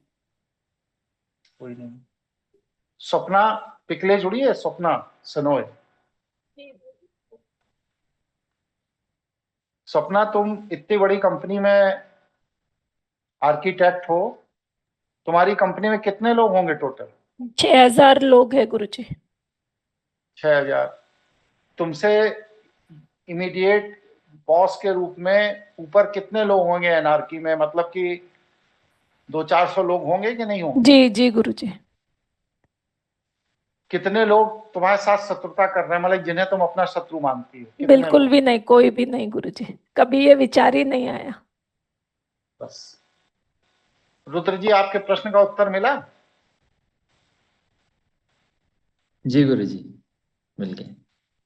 कोई नहीं। स्वप्ना पिकले जुड़ी है? स्वप्ना सनोय, स्वप्ना तुम इतनी बड़ी कंपनी में आर्किटेक्ट हो, तुम्हारी कंपनी में कितने लोग होंगे टोटल? 6,000 लोग हैं गुरुजी। 6,000। तुमसे इमीडिएट बॉस के रूप में ऊपर कितने लोग होंगे एनआरकी में, मतलब कि 200-400 लोग होंगे कि नहीं होंगे? जी जी गुरुजी। कितने लोग तुम्हारे साथ शत्रुता कर रहे हैं, मतलब जिन्हें तुम अपना शत्रु मानती हो? कितने बिल्कुल लोग? भी नहीं, कोई भी नहीं गुरुजी, कभी ये विचार ही नहीं आया। बस। रुद्र जी, आपके प्रश्न का उत्तर मिला? जी गुरुजी मिल गए।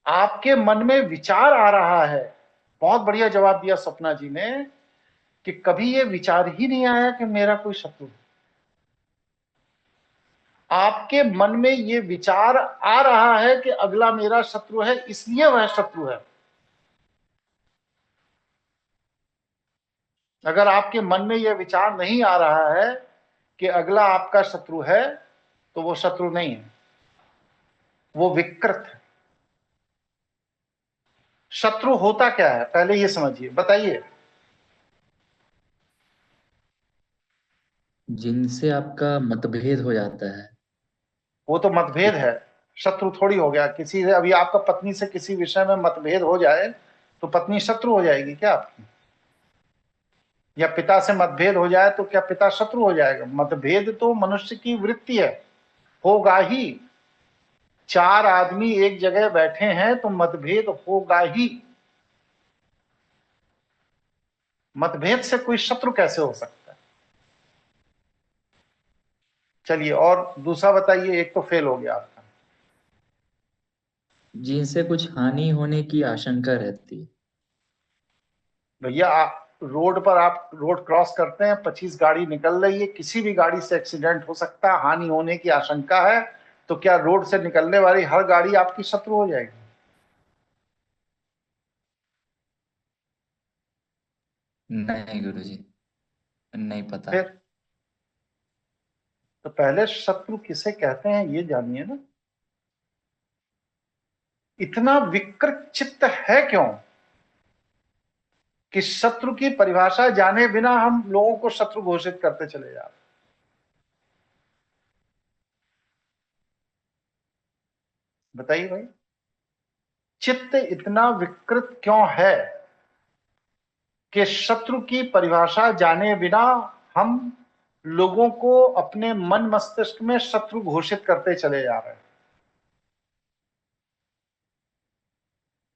आपके मन में विचार आ रहा है बहुत बढ़िया जवाब दिया सपना जी ने कि कभी ये विचार ही नहीं आया कि मेरा कोई शत्रु है। आपके मन में ये विचार आ रहा है कि अगला मेरा शत्रु है, इसलिए वह शत्रु है। अगर आपके मन में यह विचार नहीं आ रहा है कि अगला आपका शत्रु है, तो वो शत्रु नहीं है, वो विकृत है। शत्रु होता क्या है पहले ये समझिए, बताइए। जिनसे आपका मतभेद हो जाता है। वो तो मतभेद है, शत्रु थोड़ी हो गया। किसी से अभी आपका पत्नी से किसी विषय में मतभेद हो जाए तो पत्नी शत्रु हो जाएगी क्या आपकी? या पिता से मतभेद हो जाए तो क्या पिता शत्रु हो जाएगा? मतभेद तो मनुष्य की वृत्ति है, होगा ही। चार आदमी एक जगह बैठे हैं तो मतभेद होगा ही। मतभेद से कोई शत्रु कैसे हो सकता है? चलिए और दूसरा बताइए, एक तो फेल हो गया आपका। जिनसे कुछ हानि होने की आशंका रहती है। भैया रोड पर आप रोड क्रॉस करते हैं, 25 गाड़ी निकल रही है, किसी भी गाड़ी से एक्सीडेंट हो सकता है, हानि होने की आशंका है, तो क्या रोड से निकलने वाली हर गाड़ी आपकी शत्रु हो जाएगी? नहीं गुरुजी, नहीं पता। फिर तो पहले शत्रु किसे कहते हैं ये जानिए ना। इतना विकृत चित्त है क्यों कि शत्रु की परिभाषा जाने बिना हम लोगों को शत्रु घोषित करते चले जा रहे हैं? बताइए भाई, चित्त इतना विकृत क्यों है कि शत्रु की परिभाषा जाने बिना हम लोगों को अपने मन मस्तिष्क में शत्रु घोषित करते चले जा रहे हैं?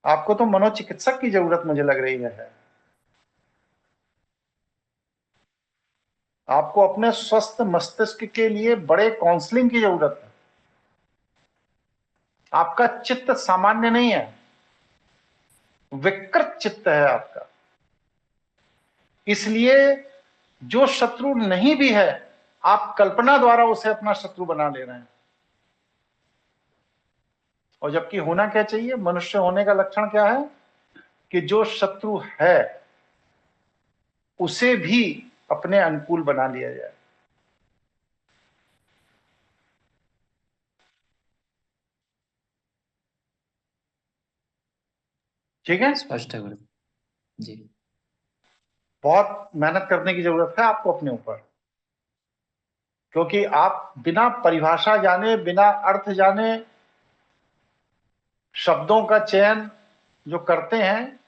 आपको तो मनोचिकित्सक की जरूरत मुझे लग रही है। आपको अपने स्वस्थ मस्तिष्क के लिए बड़े काउंसलिंग की जरूरत है। आपका चित्त सामान्य नहीं है, विकृत चित्त है आपका। इसलिए जो शत्रु नहीं भी है, आप कल्पना द्वारा उसे अपना शत्रु बना ले रहे हैं। और जबकि होना क्या चाहिए? मनुष्य होने का लक्षण क्या है कि जो शत्रु है उसे भी अपने अनुकूल बना लिया जाए। ठीक है, स्पष्ट है गुरु जी। बहुत मेहनत करने की जरूरत है आपको अपने ऊपर, क्योंकि आप बिना परिभाषा जाने, बिना अर्थ जाने शब्दों का चयन जो करते हैं,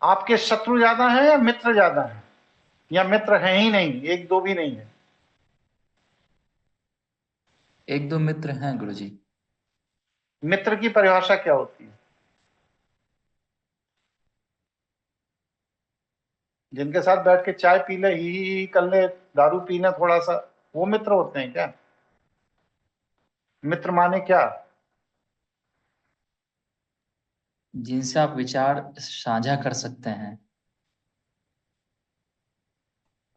आपके शत्रु ज्यादा हैं या मित्र ज्यादा हैं? या मित्र हैं ही नहीं, एक दो भी नहीं है? एक दो मित्र हैं गुरुजी। मित्र की परिभाषा क्या होती है? जिनके साथ बैठ के चाय पी ले, ही कर ले, दारू पीना थोड़ा सा, वो मित्र होते हैं क्या? मित्र माने क्या? जिनसे आप विचार साझा कर सकते हैं।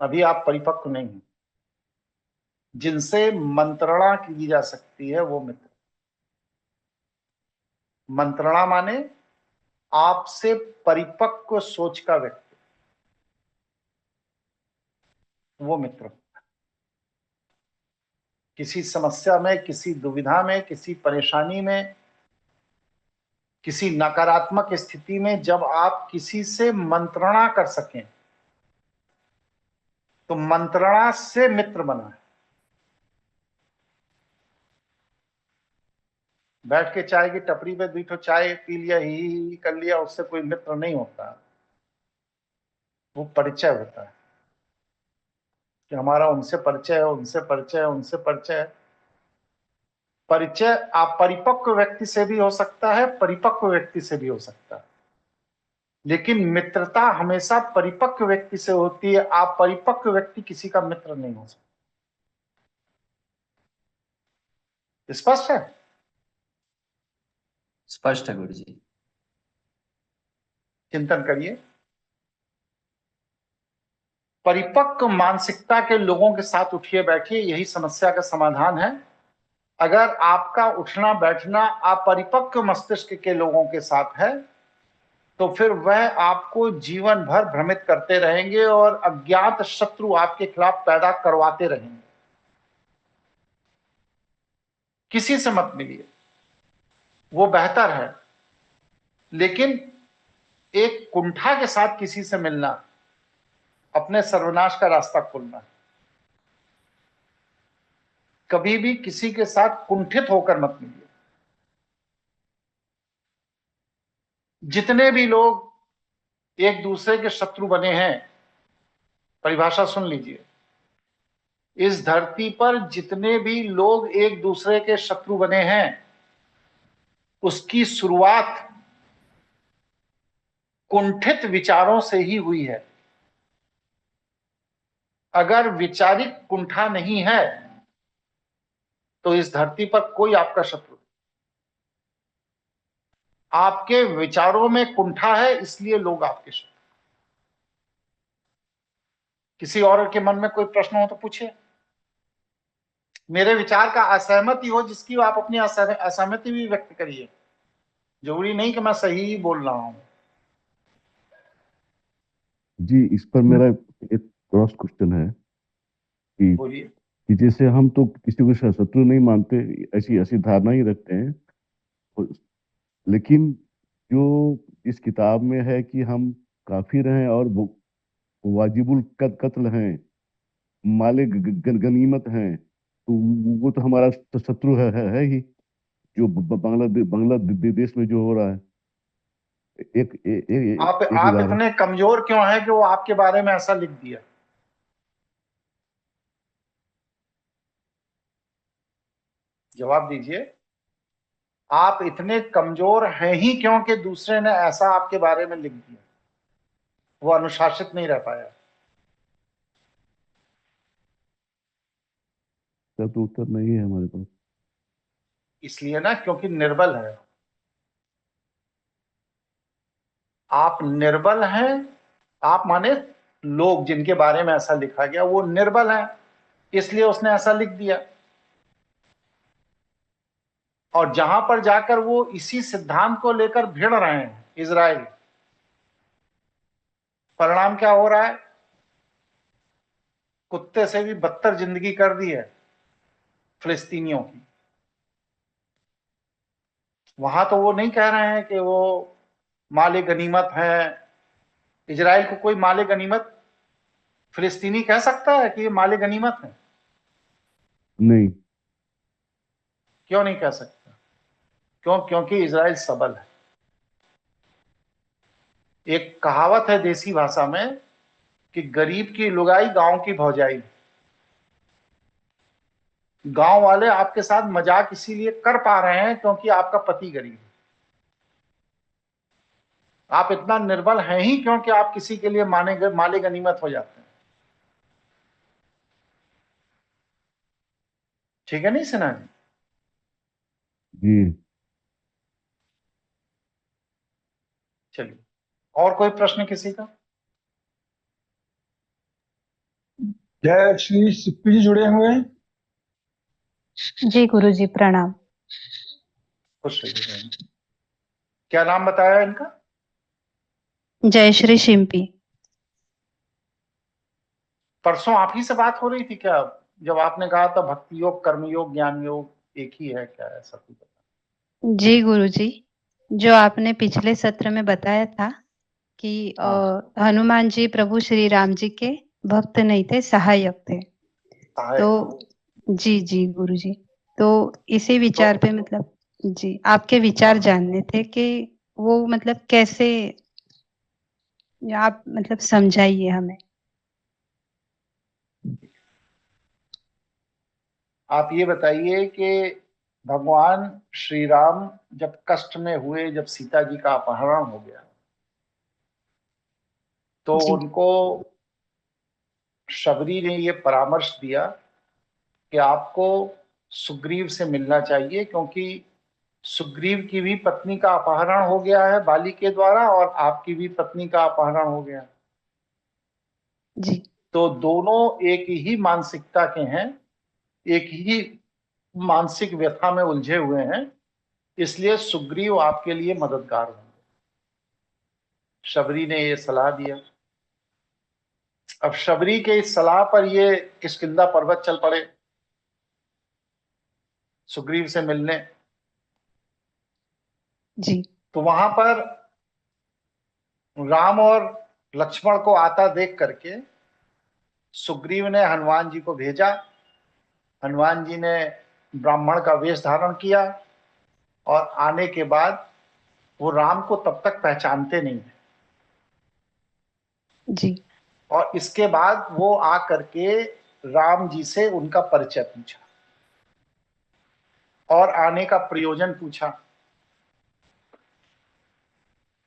अभी आप परिपक्व नहीं हैं। जिनसे मंत्रणा की जा सकती है वो मित्र। मंत्रणा माने आपसे परिपक्व सोच का व्यक्ति, वो मित्र। किसी समस्या में, किसी दुविधा में, किसी परेशानी में, किसी नकारात्मक स्थिति में जब आप किसी से मंत्रणा कर सकें, तो मंत्रणा से मित्र बना है। बैठ के चाय की टपरी पे बैठो, चाय पी लिया, ही कर लिया, उससे कोई मित्र नहीं होता। वो परिचय होता है कि हमारा उनसे परिचय है, उनसे परिचय है, उनसे परिचय है। परिचय आप परिपक्व व्यक्ति से भी हो सकता है, परिपक्व व्यक्ति से भी हो सकता है, लेकिन मित्रता हमेशा परिपक्व व्यक्ति से होती है। आप परिपक्व व्यक्ति किसी का मित्र नहीं हो सकते। स्पष्ट है? स्पष्ट है गुरुजी। चिंतन करिए। परिपक्व मानसिकता के लोगों के साथ उठिए बैठिए, यही समस्या का समाधान है। अगर आपका उठना बैठना अपरिपक्व मस्तिष्क के लोगों के साथ है तो फिर वह आपको जीवन भर भ्रमित करते रहेंगे और अज्ञात शत्रु आपके खिलाफ पैदा करवाते रहेंगे। किसी से मत मिलिए, वो बेहतर है, लेकिन एक कुंठा के साथ किसी से मिलना अपने सर्वनाश का रास्ता खोलना है। कभी भी किसी के साथ कुंठित होकर मत मिलिए। जितने भी लोग एक दूसरे के शत्रु बने हैं, परिभाषा सुन लीजिए, इस धरती पर जितने भी लोग एक दूसरे के शत्रु बने हैं उसकी शुरुआत कुंठित विचारों से ही हुई है। अगर वैचारिक कुंठा नहीं है तो इस धरती पर कोई आपका शत्रु, आपके विचारों में कुंठा है इसलिए लोग आपके शत्रु। किसी और के मन में कोई प्रश्न हो तो पूछिए। मेरे विचार का असहमति हो जिसकी आप अपनी असहमति भी व्यक्त करिए, जरूरी नहीं कि मैं सही ही बोल रहा हूं। जी, इस पर मेरा एक क्रॉस क्वेश्चन है कि बोलिए। कि जैसे हम तो किसी को शत्रु नहीं मानते, ऐसी ऐसी धारणा ही रखते हैं, लेकिन जो इस किताब में है कि हम काफिर हैं और वाजिबुल कत्ल हैं, माले गनीमत हैं, तो वो तो हमारा शत्रु है ही, जो बांग्लादेश में जो हो रहा है। आप उदाहरण। इतने कमजोर क्यों हैं कि वो आपके बारे में ऐसा लिख दिया? जवाब दीजिए। आप इतने कमजोर हैं ही क्यों कि दूसरे ने ऐसा आपके बारे में लिख दिया, वो अनुशासित नहीं रह पाया? तो उत्तर नहीं है हमारे पास। इसलिए ना, क्योंकि निर्बल है। आप निर्बल हैं, आप माने लोग जिनके बारे में ऐसा लिखा गया वो निर्बल हैं, इसलिए उसने ऐसा लिख दिया। और जहां पर जाकर वो इसी सिद्धांत को लेकर भिड़ रहे हैं इजराइल, परिणाम क्या हो रहा है? कुत्ते से भी बदतर जिंदगी कर दी है फिलिस्तीनियों की। वहां तो वो नहीं कह रहे हैं कि वो माले गनीमत है। इजराइल को कोई माले गनीमत फिलिस्तीनी कह सकता है कि ये माले गनीमत है? नहीं। क्यों नहीं कह सकता? क्यों? क्योंकि इजराइल सबल है। एक कहावत है देसी भाषा में कि गरीब की लुगाई गांव की भौजाई। गांव वाले आपके साथ मजाक इसीलिए कर पा रहे हैं क्योंकि आपका पति गरीब है। आप इतना निर्बल हैं ही क्योंकि आप किसी के लिए माले गनीमत हो जाते हैं। ठीक है नहीं सिन्हा जी? जी। चलिए, और कोई प्रश्न किसी का? क्या श्री सिप्पी जी जुड़े हुए हैं? जी गुरुजी प्रणाम। खुश रहिए बहन। क्या नाम बताया इनका? जयश्री शिम्पी। परसों आप ही से बात हो रही थी क्या, जब आपने कहा था भक्ति योग, कर्म योग, ज्ञान योग एक ही है क्या? ऐसा कुछ बता। जी गुरुजी, जो आपने पिछले सत्र में बताया था कि हनुमान जी प्रभु श्री राम जी के भक्त नहीं थे, सहायक थे। तो जी जी गुरुजी, तो इसी विचार पे मतलब जी आपके विचार जानने थे कि वो मतलब कैसे, आप मतलब समझाइए हमें। आप ये बताइए कि भगवान श्री राम जब कष्ट में हुए, जब सीता जी का अपहरण हो गया, तो उनको शबरी ने ये परामर्श दिया कि आपको सुग्रीव से मिलना चाहिए, क्योंकि सुग्रीव की भी पत्नी का अपहरण हो गया है बाली के द्वारा और आपकी भी पत्नी का अपहरण हो गया। जी तो दोनों एक ही मानसिकता के हैं, एक ही मानसिक व्यथा में उलझे हुए हैं, इसलिए सुग्रीव आपके लिए मददगार होंगे। शबरी ने ये सलाह दिया। अब शबरी के इस सलाह पर ये किष्किंधा पर्वत चल पड़े सुग्रीव से मिलने। जी तो वहां पर राम और लक्ष्मण को आता देख करके सुग्रीव ने हनुमान जी को भेजा। हनुमान जी ने ब्राह्मण का वेश धारण किया और आने के बाद वो राम को तब तक पहचानते नहीं थे। जी और इसके बाद वो आ करके राम जी से उनका परिचय पूछा और आने का प्रयोजन पूछा।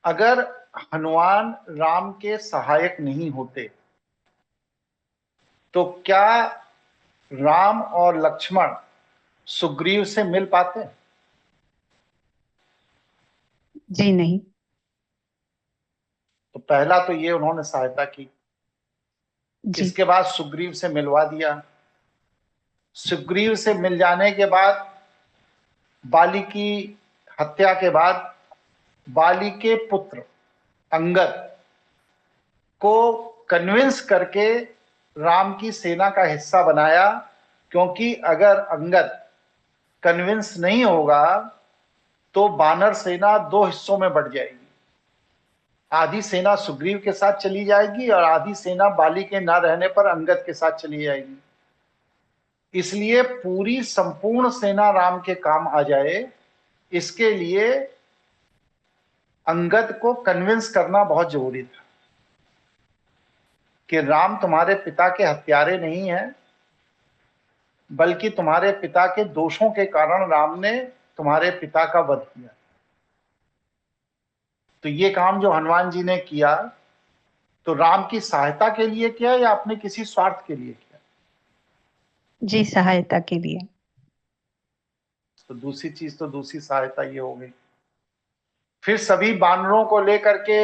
अगर हनुमान राम के सहायक नहीं होते तो क्या राम और लक्ष्मण सुग्रीव से मिल पाते? जी नहीं। तो पहला तो ये उन्होंने सहायता की। जी इसके बाद सुग्रीव से मिलवा दिया। सुग्रीव से मिल जाने के बाद बाली की हत्या के बाद बाली के पुत्र अंगद को कन्विंस करके राम की सेना का हिस्सा बनाया, क्योंकि अगर अंगद कन्विंस नहीं होगा तो वानर सेना दो हिस्सों में बंट जाएगी। आधी सेना सुग्रीव के साथ चली जाएगी और आधी सेना बाली के ना रहने पर अंगद के साथ चली जाएगी। इसलिए पूरी संपूर्ण सेना राम के काम आ जाए, इसके लिए अंगद को कन्विंस करना बहुत जरूरी था कि राम तुम्हारे पिता के हत्यारे नहीं हैं, बल्कि तुम्हारे पिता के दोषों के कारण राम ने तुम्हारे पिता का वध किया। तो ये काम जो हनुमान जी ने किया तो राम की सहायता के लिए किया या अपने किसी स्वार्थ के लिए किया? जी सहायता के लिए। तो दूसरी चीज तो दूसरी सहायता ये हो गई। फिर सभी बानरों को लेकर के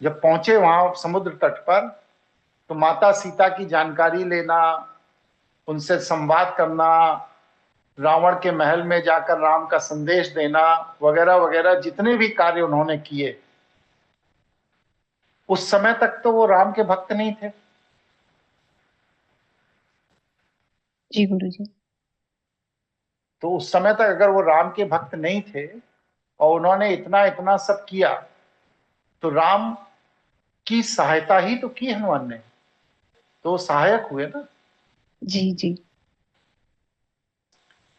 जब पहुंचे वहां समुद्र तट पर, तो माता सीता की जानकारी लेना, उनसे संवाद करना, रावण के महल में जाकर राम का संदेश देना वगैरह वगैरह जितने भी कार्य उन्होंने किए, उस समय तक तो वो राम के भक्त नहीं थे। जी गुरुजी। तो उस समय तक अगर वो राम के भक्त नहीं थे और उन्होंने इतना इतना सब किया, तो राम की सहायता ही तो की हनुमान ने, तो सहायक हुए ना। जी जी।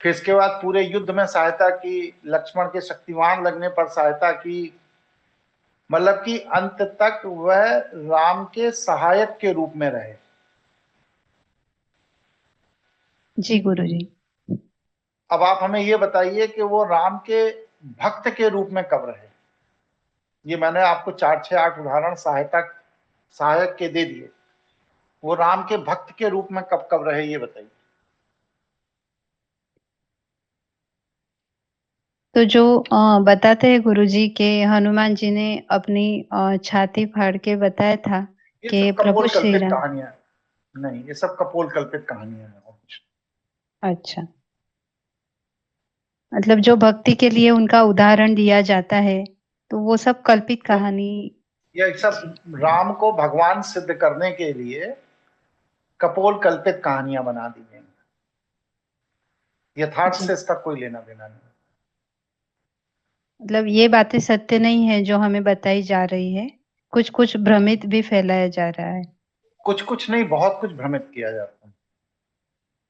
फिर इसके बाद पूरे युद्ध में सहायता की, लक्ष्मण के शक्तिवान लगने पर सहायता की, मतलब कि अंत तक वह राम के सहायक के रूप में रहे। जी गुरुजी। अब आप हमें ये बताइए कि वो राम के भक्त के रूप में कब रहे? ये मैंने आपको 4-6-8 उदाहरण सहायक के दे दिए। वो राम के भक्त के रूप में कब कब रहे, ये बताइए। तो जो बताते हैं गुरुजी के हनुमान जी ने अपनी छाती फाड़ के बताया था ये कि सब प्रभु कपोल श्री कल्पित राम। कहानियां नहीं, ये सब कपोल कल्पित कहानियां हैं और कुछ। अच्छा, मतलब जो भक्ति के लिए उनका उदाहरण दिया जाता है तो वो सब कल्पित कहानी। ये सब राम को भगवान सिद्ध करने के लिए कपोल कल्पित कहानियां बना दी गई। यथार्थ से इसका कोई लेना देना नहीं। मतलब ये बातें सत्य नहीं है जो हमें बताई जा रही है, कुछ कुछ भ्रमित भी फैलाया जा रहा है। कुछ कुछ नहीं, बहुत कुछ भ्रमित किया जाता है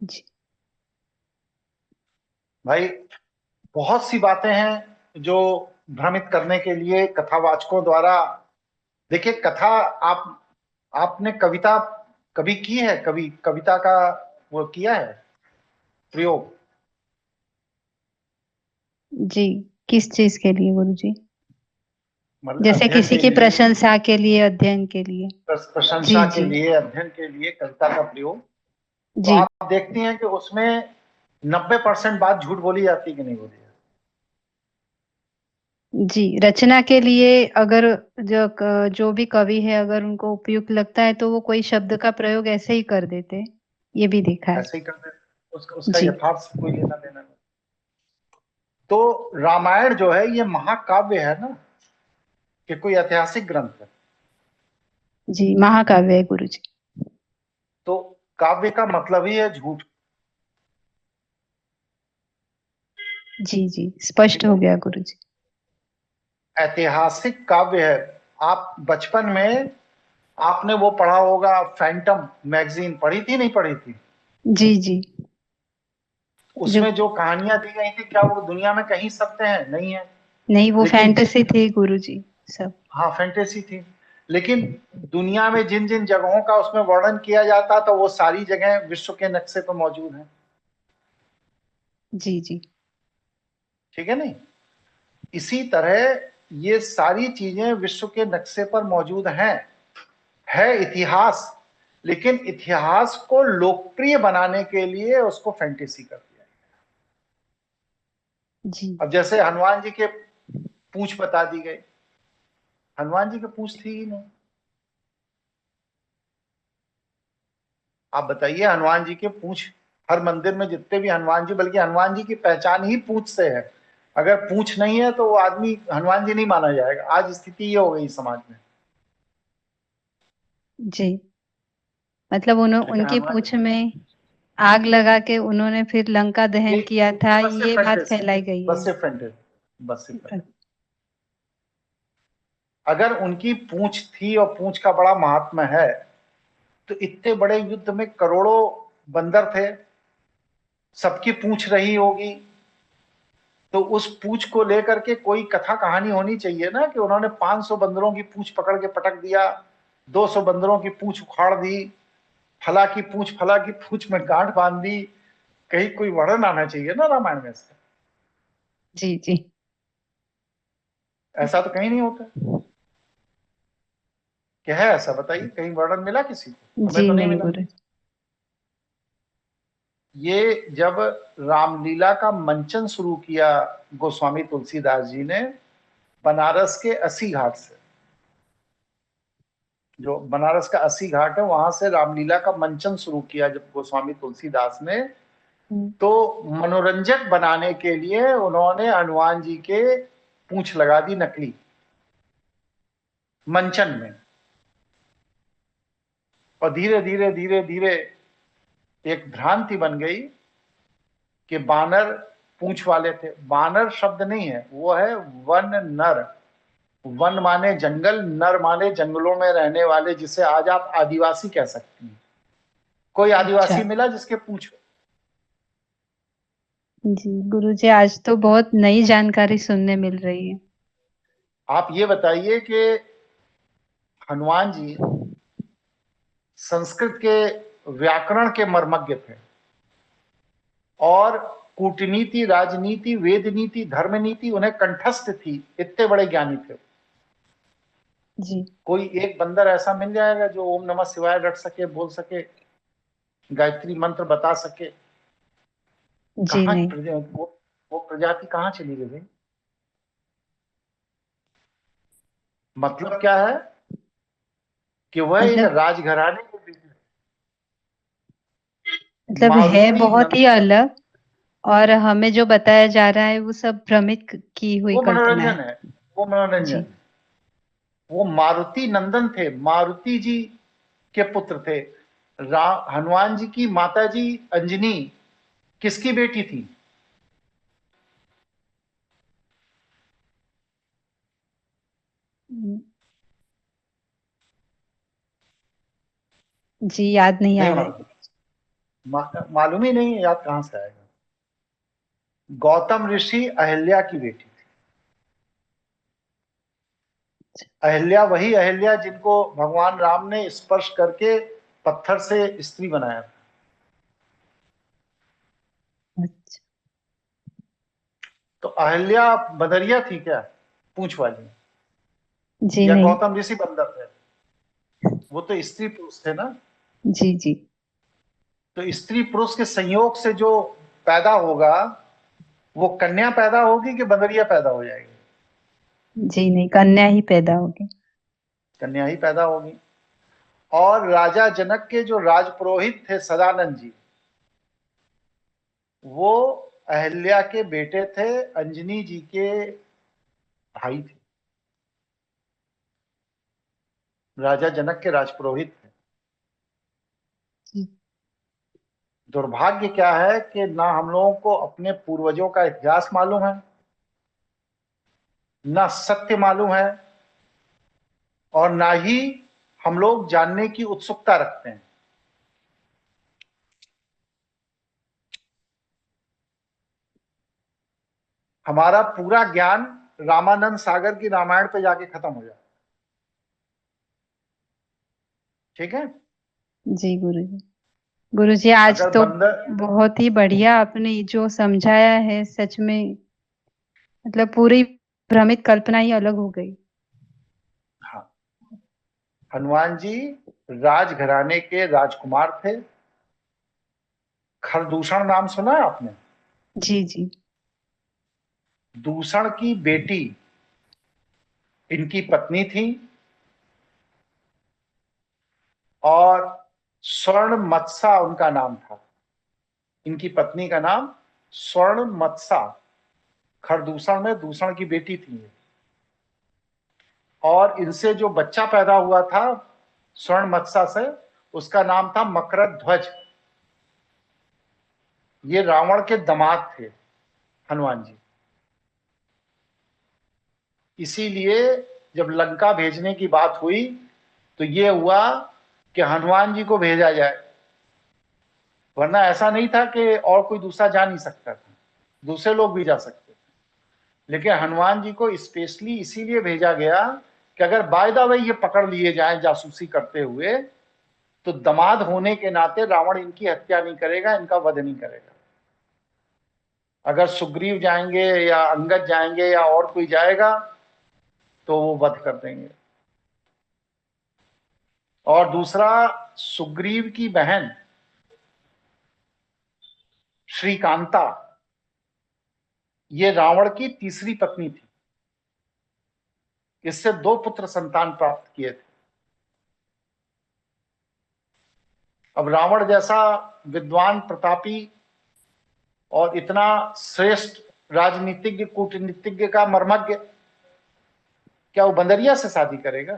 जी भाई। बहुत सी बातें हैं जो भ्रमित करने के लिए कथावाचकों द्वारा। देखिए, कथा आपने कविता कभी की है? कभी कविता का वो किया है प्रयोग? जी, किस चीज के लिए गुरुजी? मतलब जैसे अध्ययन किसी के की लिए, प्रशंसा के लिए, अध्ययन के लिए। प्रशंसा जी के जी लिए, अध्ययन के लिए कविता का प्रयोग। तो जी आप देखती हैं कि उसमें 90% बात झूठ बोली जाती कि नहीं बोली जाती? जी, रचना के लिए अगर जो भी कवि है अगर उनको उपयुक्त लगता है तो वो कोई शब्द का प्रयोग ऐसे ही कर देते हैं, ये भी देखा है। ऐसे ही करते, उसका जी। यथार्थ से कोई लेना देना नहीं। तो रामायण जो है ये महाकाव्य है ना, कि कोई ऐतिहासिक ग्रंथ है? जी, महाकाव्य है गुरुजी। तो काव्य का मतलब ही है झूठ। जी जी, स्पष्ट हो गया गुरुजी। ऐतिहासिक काव्य है। आप बचपन में आपने वो पढ़ा होगा, फैंटम मैगजीन पढ़ी थी, नहीं पढ़ी थी? जी जी। उसमें जो कहानियां दी गई थी, क्या वो दुनिया में कहीं सत्य है? नहीं है। नहीं, वो लेकिन फैंटेसी थी गुरुजी सब। हाँ, फैंटेसी थी। लेकिन दुनिया में जिन जिन जगहों का उसमें वर्णन किया जाता तो वो सारी जगह विश्व के नक्शे पर मौजूद हैं। जी जी। ठीक है नहीं? इसी तरह ये सारी चीजें विश्व के नक्शे पर मौजूद हैं। है इतिहास, लेकिन इतिहास को लोकप्रिय बनाने के लिए उसको फैंटेसी कर दिया। जी। अब जैसे हनुमान जी के पूंछ बता दी गई, हनुमान जी के पूंछ थी ही नहीं। आप बताइए, हनुमान जी के पूंछ, हर मंदिर में जितने भी हनुमान जी, बल्कि हनुमान जी की पहचान ही पूंछ से है। अगर पूंछ नहीं है तो वो आदमी हनुमान जी नहीं माना जाएगा। आज स्थिति ये हो गई समाज में। जी, मतलब लेकिन उनकी हनुमान पूंछ में आग लगा के उन्होंने फिर लंका दहन किया था, बस सिर्फ ये बात फैंटेसी, फैलाई गई बस है। सिर्फ फैंटेसी, बस सिर्फ फैंटेसी। अगर उनकी पूंछ थी और पूंछ का बड़ा महात्मा है, तो इतने बड़े युद्ध में करोड़ों बंदर थे, सबकी पूंछ रही होगी, तो उस पूंछ को लेकर के कोई कथा कहानी होनी चाहिए ना, कि उन्होंने 500 बंदरों की पूंछ पकड़ के पटक दिया, 200 बंदरों की पूंछ उखाड़ दी, फला की पूंछ में गांठ बांध दी। कहीं कोई वर्णन आना चाहिए ना रामायण में इसका। जी जी। ऐसा तो कहीं नहीं होता। क्या है ऐसा? बताइए, कहीं वर्णन मिला किसी को? हमें जी तो नहीं नहीं मिला। गुरु। ये जब रामलीला का मंचन शुरू किया गोस्वामी तुलसीदास जी ने, बनारस के 80 घाट से, जो बनारस का 80 घाट है वहां से रामलीला का मंचन शुरू किया जब गोस्वामी तुलसीदास ने, तो मनोरंजक बनाने के लिए उन्होंने हनुमान जी के पूंछ लगा दी नकली मंचन में। और धीरे धीरे धीरे धीरे एक भ्रांति बन गई कि बानर पूंछ वाले थे। बानर शब्द नहीं है, वो है वन नर। वन माने जंगल, नर माने जंगलों में रहने वाले, जिसे आज आप आदिवासी कह सकती हैं। कोई आदिवासी अच्छा। मिला जिसके पूंछ? जी गुरुजी, आज तो बहुत नई जानकारी सुनने मिल रही है। आप ये बताइए कि हनुमान जी संस्कृत के व्याकरण के मर्मज्ञ थे, और कूटनीति, राजनीति, वेद नीति, धर्म नीति उन्हें कंठस्थ थी। इतने बड़े ज्ञानी थे। जी। कोई कोई एक बंदर ऐसा मिल जाएगा जो ओम नमः शिवाय रट सके, बोल सके, गायत्री मंत्र बता सके? जी कहाँ नहीं। वो प्रजाति कहाँ चली गई भाई? मतलब क्या है कि वह एक मतलब राजघराने के बीच में, मतलब है मारुति बहुत ही नंदन, अलग, और हमें जो बताया जा रहा है वो सब भ्रमित की हुई वो कल्पना मनोरंजन है। है, वो मनोरंजन। जी। वो मारुति नंदन थे, मारुति जी के पुत्र थे। हनुमान जी की माता जी अंजनी किसकी बेटी थी? जी याद नहीं आ नहीं रहा है। मालूम, मालूम ही नहीं, याद कहां से आएगा? गौतम ऋषि अहिल्या की बेटी थी। अहिल्या वही अहिल्या जिनको भगवान राम ने स्पर्श करके पत्थर से स्त्री बनाया था। अच्छा। तो अहिल्या बदरिया थी क्या, पूंछ वाली? जी या नहीं। गौतम ऋषि बंदर थे? वो तो स्त्री पुरुष थे ना। जी जी। तो स्त्री पुरुष के संयोग से जो पैदा होगा वो कन्या पैदा होगी कि बंदरिया पैदा हो जाएगी? जी नहीं, कन्या ही पैदा होगी। कन्या ही पैदा होगी। और राजा जनक के जो राजपुरोहित थे सदानंद जी, वो अहिल्या के बेटे थे, अंजनी जी के भाई थे, राजा जनक के राजपुरोहित थे। दुर्भाग्य क्या है कि ना हम लोगों को अपने पूर्वजों का इतिहास मालूम है, ना सत्य मालूम है, और ना ही हम लोग जानने की उत्सुकता रखते हैं। हमारा पूरा ज्ञान रामानंद सागर की रामायण पे जाके खत्म हो जाता है। ठीक है जी गुरुजी। गुरुजी आज अगर तो बंदर बहुत ही बढ़िया आपने जो समझाया है, सच में मतलब पूरी भ्रमित कल्पना ही अलग हो गई। हाँ, हनुमान जी राजघराने के राजकुमार थे। खरदूषण नाम सुना है आपने? जी जी। दूषण की बेटी इनकी पत्नी थी, और स्वर्ण मत्सा उनका नाम था। इनकी पत्नी का नाम स्वर्ण मत्सा, खरदूषण में दूषण की बेटी थी ये। और इनसे जो बच्चा पैदा हुआ था स्वर्ण मत्सा से, उसका नाम था मकरध्वज। ये रावण के दामाद थे हनुमान जी। इसीलिए जब लंका भेजने की बात हुई तो ये हुआ कि हनुमान जी को भेजा जाए, वरना ऐसा नहीं था कि और कोई दूसरा जा नहीं सकता था, दूसरे लोग भी जा सकते थे। लेकिन हनुमान जी को स्पेशली इसीलिए भेजा गया कि अगर बाय द वे ये पकड़ लिए जाएं जासूसी करते हुए, तो दामाद होने के नाते रावण इनकी हत्या नहीं करेगा, इनका वध नहीं करेगा। अगर सुग्रीव जाएंगे या अंगद जाएंगे या और कोई जाएगा तो वो वध कर देंगे। और दूसरा, सुग्रीव की बहन श्रीकांता ये रावण की तीसरी पत्नी थी। इससे 2 पुत्र संतान प्राप्त किए थे। अब रावण जैसा विद्वान, प्रतापी और इतना श्रेष्ठ राजनीतिज्ञ, कूटनीतिज्ञ का मर्मज्ञ, क्या वो बंदरिया से शादी करेगा?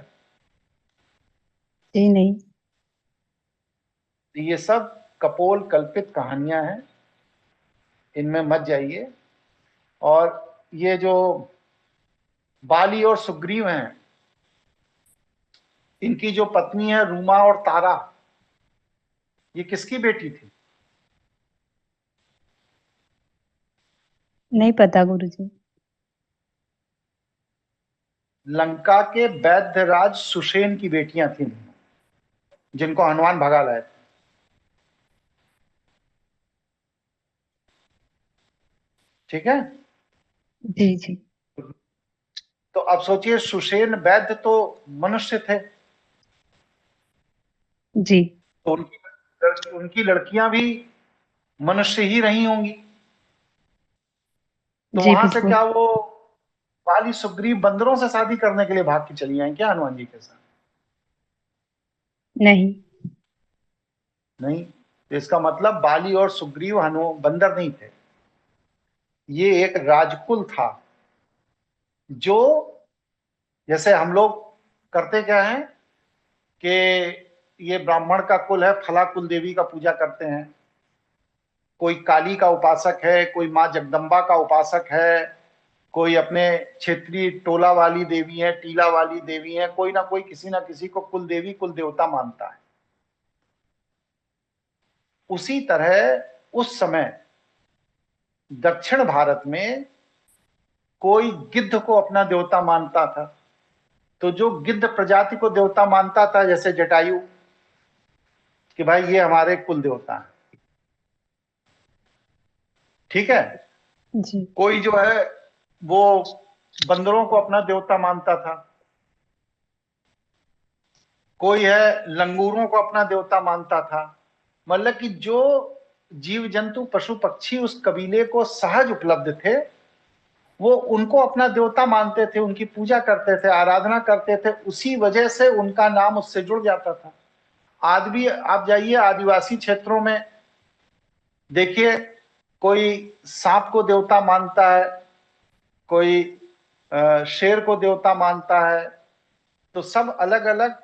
जी नहीं। ये सब कपोल कल्पित कहानियां हैं, इनमें मत जाइए। और ये जो बाली और सुग्रीव हैं, इनकी जो पत्नी है रूमा और तारा, ये किसकी बेटी थी? नहीं पता गुरुजी। लंका के वैद्यराज सुषेण की बेटियां थी, जिनको हनुमान भगा लाए थे। ठीक है जी जी। तो अब सोचिए, सुषेण वैद्य तो मनुष्य थे, जी तो उनकी लड़कियां भी मनुष्य ही रही होंगी। तो जी वहां से बिल्कुल। क्या वो बाली सुग्रीव बंदरों से शादी करने के लिए भाग के चली आई क्या हनुमान जी के साथ? नहीं। नहीं। तो इसका मतलब बाली और सुग्रीव बंदर नहीं थे, ये एक राजकुल था। जो जैसे हम लोग करते क्या है कि ये ब्राह्मण का कुल है, फला कुल देवी का पूजा करते हैं, कोई काली का उपासक है, कोई माँ जगदम्बा का उपासक है, कोई अपने क्षेत्रीय टोला वाली देवी है, टीला वाली देवी है, कोई ना कोई किसी ना किसी को कुल देवी कुल देवता मानता है। उसी तरह उस समय दक्षिण भारत में कोई गिद्ध को अपना देवता मानता था। तो जो गिद्ध प्रजाति को देवता मानता था, जैसे जटायु, कि भाई ये हमारे कुल देवता है, ठीक है। जी कोई जो है वो बंदरों को अपना देवता मानता था, कोई है लंगूरों को अपना देवता मानता था। मतलब कि जो जीव जंतु पशु पक्षी उस कबीले को सहज उपलब्ध थे, वो उनको अपना देवता मानते थे, उनकी पूजा करते थे, आराधना करते थे, उसी वजह से उनका नाम उससे जुड़ जाता था। आज भी आप जाइए आदिवासी क्षेत्रों में, देखिए कोई सांप को देवता मानता है, कोई शेर को देवता मानता है, तो सब अलग अलग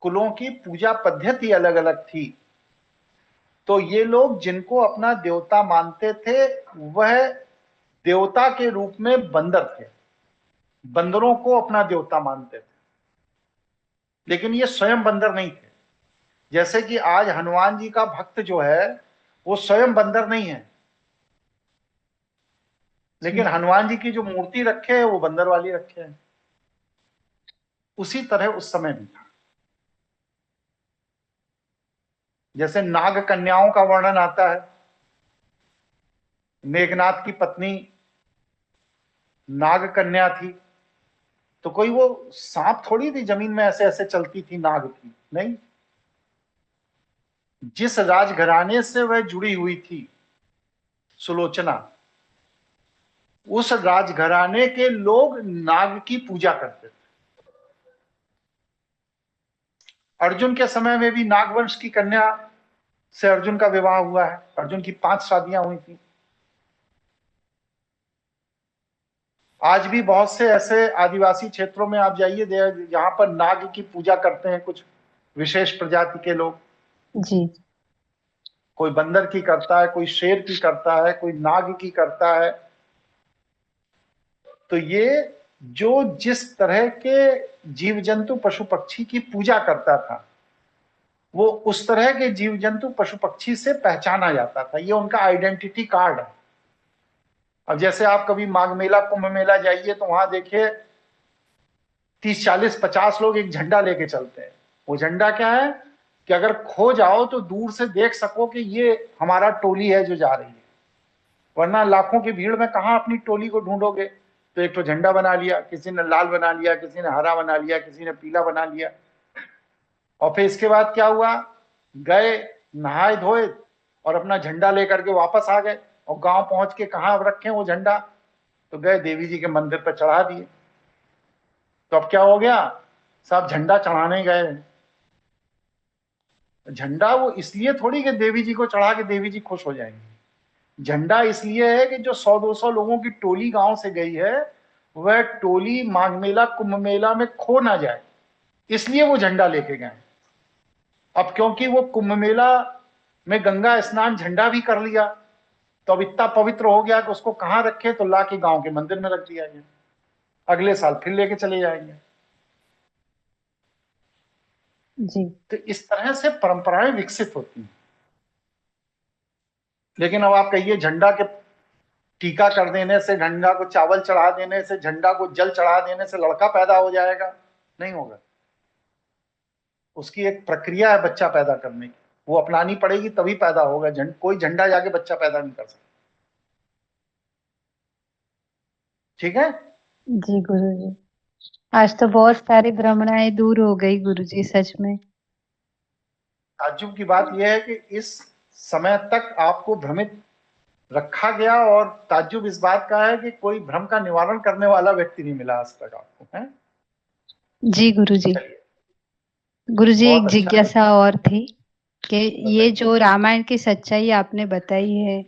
कुलों की पूजा पद्धति अलग अलग थी। तो ये लोग जिनको अपना देवता मानते थे वह देवता के रूप में बंदर थे, बंदरों को अपना देवता मानते थे, लेकिन ये स्वयं बंदर नहीं थे। जैसे कि आज हनुमान जी का भक्त जो है वो स्वयं बंदर नहीं है, लेकिन हनुमान जी की जो मूर्ति रखे है वो बंदर वाली रखे हैं। उसी तरह उस समय भी था। जैसे नाग कन्याओं का वर्णन आता है, मेघनाथ की पत्नी नाग कन्या थी, तो कोई वो सांप थोड़ी थी जमीन में ऐसे ऐसे चलती थी, नाग थी नहीं। जिस राजघराने से वह जुड़ी हुई थी सुलोचना, उस राजघराने के लोग नाग की पूजा करते थे। अर्जुन के समय में भी नागवंश की कन्या से अर्जुन का विवाह हुआ है। अर्जुन की 5 शादियां हुई थी। आज भी बहुत से ऐसे आदिवासी क्षेत्रों में आप जाइए जहां पर नाग की पूजा करते हैं कुछ विशेष प्रजाति के लोग। जी। कोई बंदर की करता है, कोई शेर की करता है, कोई नाग की करता है। तो ये जो जिस तरह के जीव जंतु पशु पक्षी की पूजा करता था, वो उस तरह के जीव जंतु पशु पक्षी से पहचाना जाता था। ये उनका आइडेंटिटी कार्ड है। अब जैसे आप कभी माघ मेला, कुंभ मेला जाइए तो वहां देखिए 30, 40, 50 लोग एक झंडा लेके चलते हैं। वो झंडा क्या है कि अगर खो जाओ तो दूर से देख सको कि ये हमारा टोली है जो जा रही है, वरना लाखों की भीड़ में कहां अपनी टोली को ढूंढोगे। तो एक तो झंडा बना लिया, किसी ने लाल बना लिया, किसी ने हरा बना लिया, किसी ने पीला बना लिया। और फिर इसके बाद क्या हुआ, गए नहाए धोए और अपना झंडा लेकर के वापस आ गए। और गांव पहुंच के कहां रखे वो झंडा, तो गए देवी जी के मंदिर पर चढ़ा दिए। तो अब क्या हो गया, सब झंडा चढ़ाने गए। झंडा वो इसलिए थोड़ी कि देवी जी को चढ़ा के देवी जी खुश हो जाएंगे। झंडा इसलिए है कि जो 100-200 लोगों की टोली गांव से गई है, वह टोली माघ मेला कुंभ मेला में खो ना जाए, इसलिए वो झंडा लेके गए। अब क्योंकि वो कुंभ मेला में गंगा स्नान झंडा भी कर लिया, तो अब इतना पवित्र हो गया कि उसको कहां रखे, तो ला के गांव के मंदिर में रख दिया गया। अगले साल फिर लेके चले जाएंगे। जी। तो इस तरह से परंपराएं विकसित होती हैं। लेकिन अब आप कहिए झंडा के टीका कर देने से, झंडा को चावल चढ़ा देने से, झंडा को जल चढ़ा देने से लड़का पैदा हो जाएगा, नहीं होगा। उसकी एक प्रक्रिया है बच्चा पैदा करने की, वो अपनानी पड़ेगी तभी पैदा होगा। कोई झंडा जाके बच्चा पैदा नहीं कर सकता। ठीक है जी गुरुजी, आज तो बहुत सारी भ्रमणाएं दूर हो गई गुरुजी, सच में। ताज्जुब की बात यह है कि इस समय तक आपको भ्रमित रखा गया, और ताज्जुब इस बात का है कि कोई भ्रम का निवारण करने वाला व्यक्ति नहीं मिला आज तक आपको, है? जी गुरुजी। गुरुजी, एक बहुत अच्छा। जिज्ञासा और थी कि ये जो रामायण की सच्चाई आपने बताई है,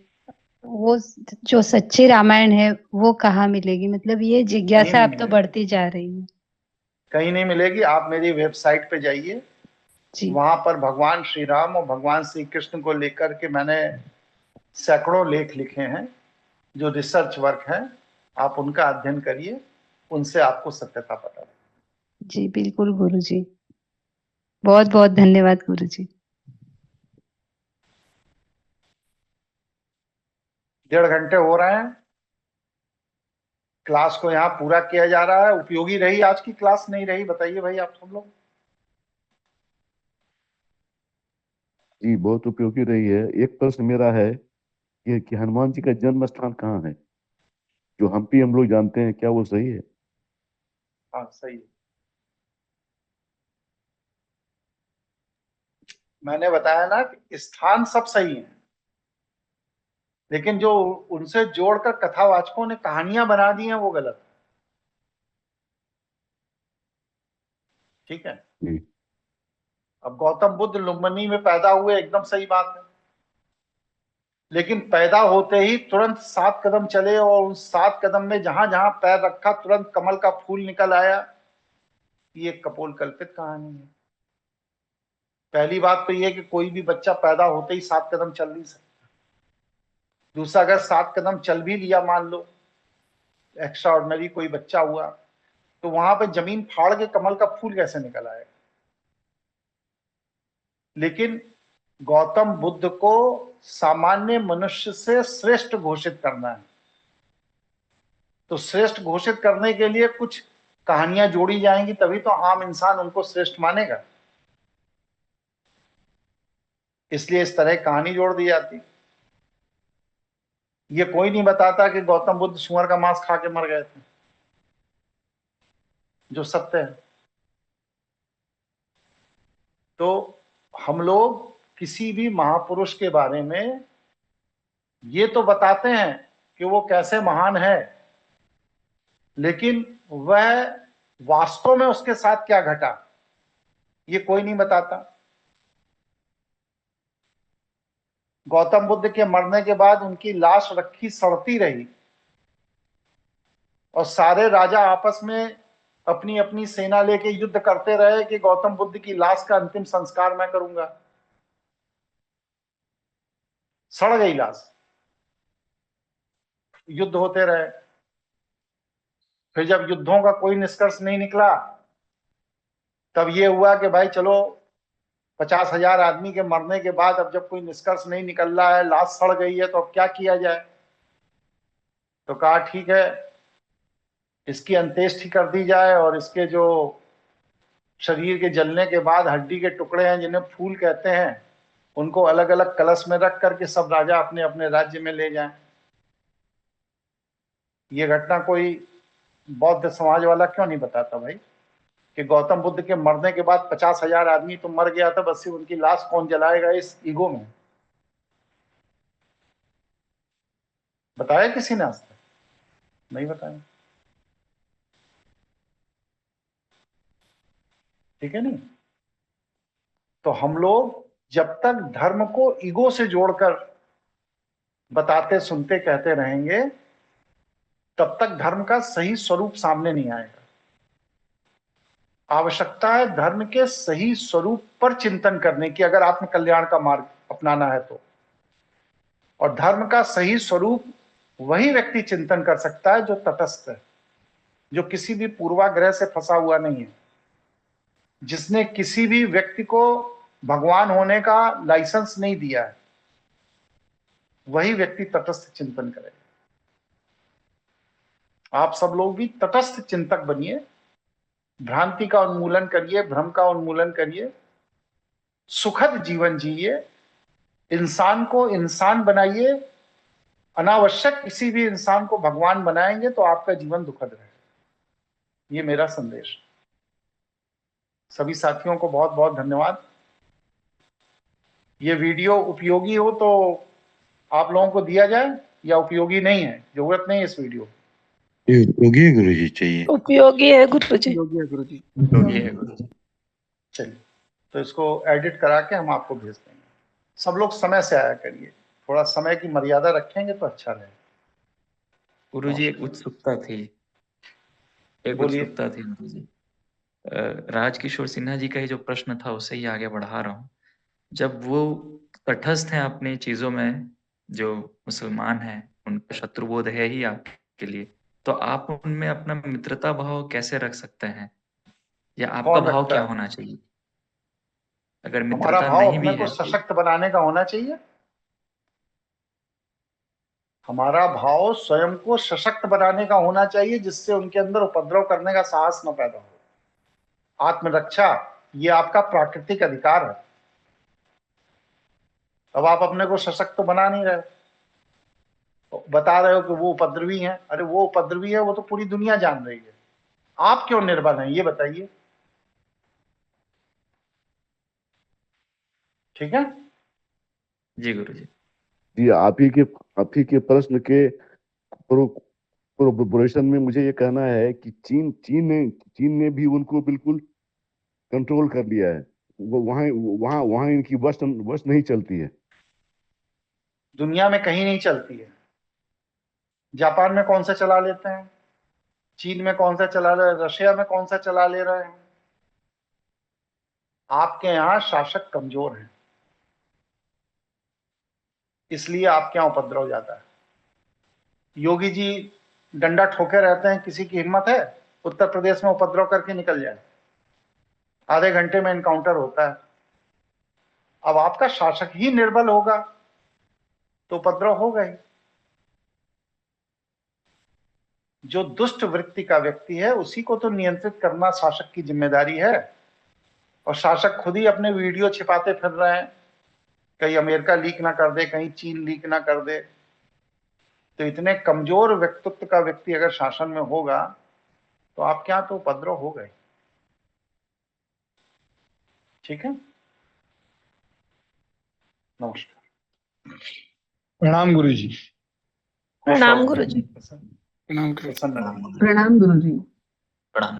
वो जो सच्ची रामायण है वो कहाँ मिलेगी? मतलब ये जिज्ञासा अब तो बढ़ती जा रही है। कहीं नहीं मिलेगी। आप मेरी वेबसाइट पे जाइए, वहां पर भगवान श्री राम और भगवान श्री कृष्ण को लेकर के मैंने सैकड़ों लेख लिखे हैं, जो रिसर्च वर्क है। आप उनका अध्ययन करिए, उनसे आपको सत्यता पता लगेगी। जी बिल्कुल गुरुजी, बहुत बहुत धन्यवाद गुरुजी। 1.5 घंटे हो रहे हैं, क्लास को यहाँ पूरा किया जा रहा है। उपयोगी रही आज की क्लास, नहीं रही बताइए भाई आप सब लोग। जी बहुत उपयोगी रही है। एक प्रश्न मेरा है कि हनुमान जी का जन्म स्थान कहाँ है? जो हम्पी हम लोग जानते हैं, क्या वो सही है? हाँ सही है। मैंने बताया ना कि स्थान सब सही है, लेकिन जो उनसे जोड़कर कथावाचकों ने कहानियां बना दी हैं वो गलत। ठीक है। अब गौतम बुद्ध लुम्बिनी में पैदा हुए, एकदम सही बात है, लेकिन पैदा होते ही तुरंत 7 कदम चले और उन 7 कदम में जहां जहां पैर रखा तुरंत कमल का फूल निकल आया, ये कपोल कल्पित कहानी है। पहली बात तो ये कि कोई भी बच्चा पैदा होते ही 7 कदम चल नहीं सकता। दूसरा, अगर 7 कदम चल भी लिया, मान लो एक्स्ट्रा ऑर्डिनरी कोई बच्चा हुआ, तो वहां पे जमीन फाड़ के कमल का फूल कैसे निकल आएगा? लेकिन गौतम बुद्ध को सामान्य मनुष्य से श्रेष्ठ घोषित करना है, तो श्रेष्ठ घोषित करने के लिए कुछ कहानियां जोड़ी जाएंगी, तभी तो आम इंसान उनको श्रेष्ठ मानेगा। इसलिए इस तरह कहानी जोड़ दी जाती। ये कोई नहीं बताता कि गौतम बुद्ध सुअर का मांस खा के मर गए थे, जो सत्य है। तो हम लोग किसी भी महापुरुष के बारे में ये तो बताते हैं कि वो कैसे महान है, लेकिन वह वास्तव में उसके साथ क्या घटा ये कोई नहीं बताता। गौतम बुद्ध के मरने के बाद उनकी लाश रखी सड़ती रही और सारे राजा आपस में अपनी अपनी सेना लेके युद्ध करते रहे कि गौतम बुद्ध की लाश का अंतिम संस्कार मैं करूंगा। सड़ गई लाश, युद्ध होते रहे। फिर जब युद्धों का कोई निष्कर्ष नहीं निकला, तब ये हुआ कि भाई चलो 50,000 आदमी के मरने के बाद अब जब कोई निष्कर्ष नहीं निकल रहा है, लाश सड़ गई है, तो अब क्या किया जाए? तो कहा ठीक है, इसकी अंत्येष्टि कर दी जाए और इसके जो शरीर के जलने के बाद हड्डी के टुकड़े हैं, जिन्हें फूल कहते हैं, उनको अलग अलग कलश में रख करके सब राजा अपने अपने राज्य में ले जाएं। ये घटना कोई बौद्ध समाज वाला क्यों नहीं बताता भाई कि गौतम बुद्ध के मरने के बाद 50,000 आदमी तो मर गया था, बस उनकी लाश कौन जलाएगा? इस ईगो में बताया किसी ने आज तक? नहीं बताया। ठीक है नहीं? तो हम लोग जब तक धर्म को ईगो से जोड़कर बताते सुनते कहते रहेंगे, तब तक धर्म का सही स्वरूप सामने नहीं आएगा। आवश्यकता है धर्म के सही स्वरूप पर चिंतन करने की, अगर आत्म कल्याण का मार्ग अपनाना है तो। और धर्म का सही स्वरूप वही व्यक्ति चिंतन कर सकता है जो तटस्थ है, जो किसी भी पूर्वाग्रह से फंसा हुआ नहीं है, जिसने किसी भी व्यक्ति को भगवान होने का लाइसेंस नहीं दिया है। वही व्यक्ति तटस्थ चिंतन करेगा। आप सब लोग भी तटस्थ चिंतक बनिए, भ्रांति का उन्मूलन करिए, भ्रम का उन्मूलन करिए, सुखद जीवन जिए, इंसान को इंसान बनाइए। अनावश्यक किसी भी इंसान को भगवान बनाएंगे तो आपका जीवन दुखद रहेगा। ये मेरा संदेश। सभी साथियों को बहुत बहुत धन्यवाद। ये वीडियो उपयोगी हो तो आप लोगों को दिया जाए, या उपयोगी नहीं है, जरूरत नहीं है इस वीडियो? उपयोगी है गुरुजी, चाहिए। उपयोगी है गुरुजी। योगी है गुरुजी। उपयोगी है गुरुजी। चलिए, तो इसको एडिट करा के हम आपको भेज देंगे। सब लोग समय से आया करिए, थोड़ा समय की मर्यादा रखेंगे तो अच्छा रहेगा। गुरुजी एक उत्सुकता थी, गुरुजी। राजकिशोर सिन्हा जी का ही जो प्रश्न था उसे ही आगे बढ़ा रहा हूँ। जब वो तटस्थ हैं अपनी चीजों में, जो मुसलमान हैं, उनका शत्रुबोध है ही आपके लिए, तो आप उनमें अपना मित्रता भाव कैसे रख सकते हैं, या आपका भाव क्या होना चाहिए? अगर हमारा मित्रता भाव नहीं अपने भी को है, सशक्त बनाने का होना चाहिए। हमारा भाव स्वयं को सशक्त बनाने का होना चाहिए, जिससे उनके अंदर उपद्रव करने का साहस न पैदा हो। आत्मरक्षा ये आपका प्राकृतिक अधिकार है। अब आप अपने को सशक्त तो बना नहीं रहे, बता रहे हो कि वो उपद्रवी हैं। अरे वो उपद्रवी है, वो तो पूरी दुनिया जान रही है। आप क्यों निर्बल हैं ये बताइए? ठीक है जी गुरुजी। जी आप ही के प्रश्न के कोरबोरेशन में मुझे ये कहना है कि चीन ने भी उनको बिल्कुल कंट्रोल कर लिया है। वो वहाँ वहाँ वहाँ इनकी बस नहीं चलती है। दुनिया में कहीं नहीं चलती है। जापान में कौन सा चला लेते हैं, चीन में कौन सा चला रहे हैं, रशिया में कौन सा चला ले रहे हैं। आपके यहाँ शासक कमजोर हैं, इसलिए आपके यहाँ उपद्रव ज्यादा है। योगी जी डंडा ठोके रहते हैं, किसी की हिम्मत है उत्तर प्रदेश में उपद्रव करके निकल जाए? आधे घंटे में एनकाउंटर होता है। अब आपका शासक ही निर्बल होगा तो उपद्रव होगा ही। जो दुष्ट वृत्ति का व्यक्ति है उसी को तो नियंत्रित करना शासक की जिम्मेदारी है। और शासक खुद ही अपने वीडियो छिपाते फिर रहे हैं, कहीं अमेरिका लीक ना कर दे, कहीं चीन लीक ना कर दे। तो इतने कमजोर व्यक्तित्व का व्यक्ति अगर शासन में होगा तो आपके यहाँ तो उपद्रव हो गए। ठीक है, नमस्कार। प्रणाम गुरुजी। प्रणाम गुरुजी। प्रणाम गुरुजी। प्रसन्न रहिए। प्रणाम गुरुजी। प्रणाम।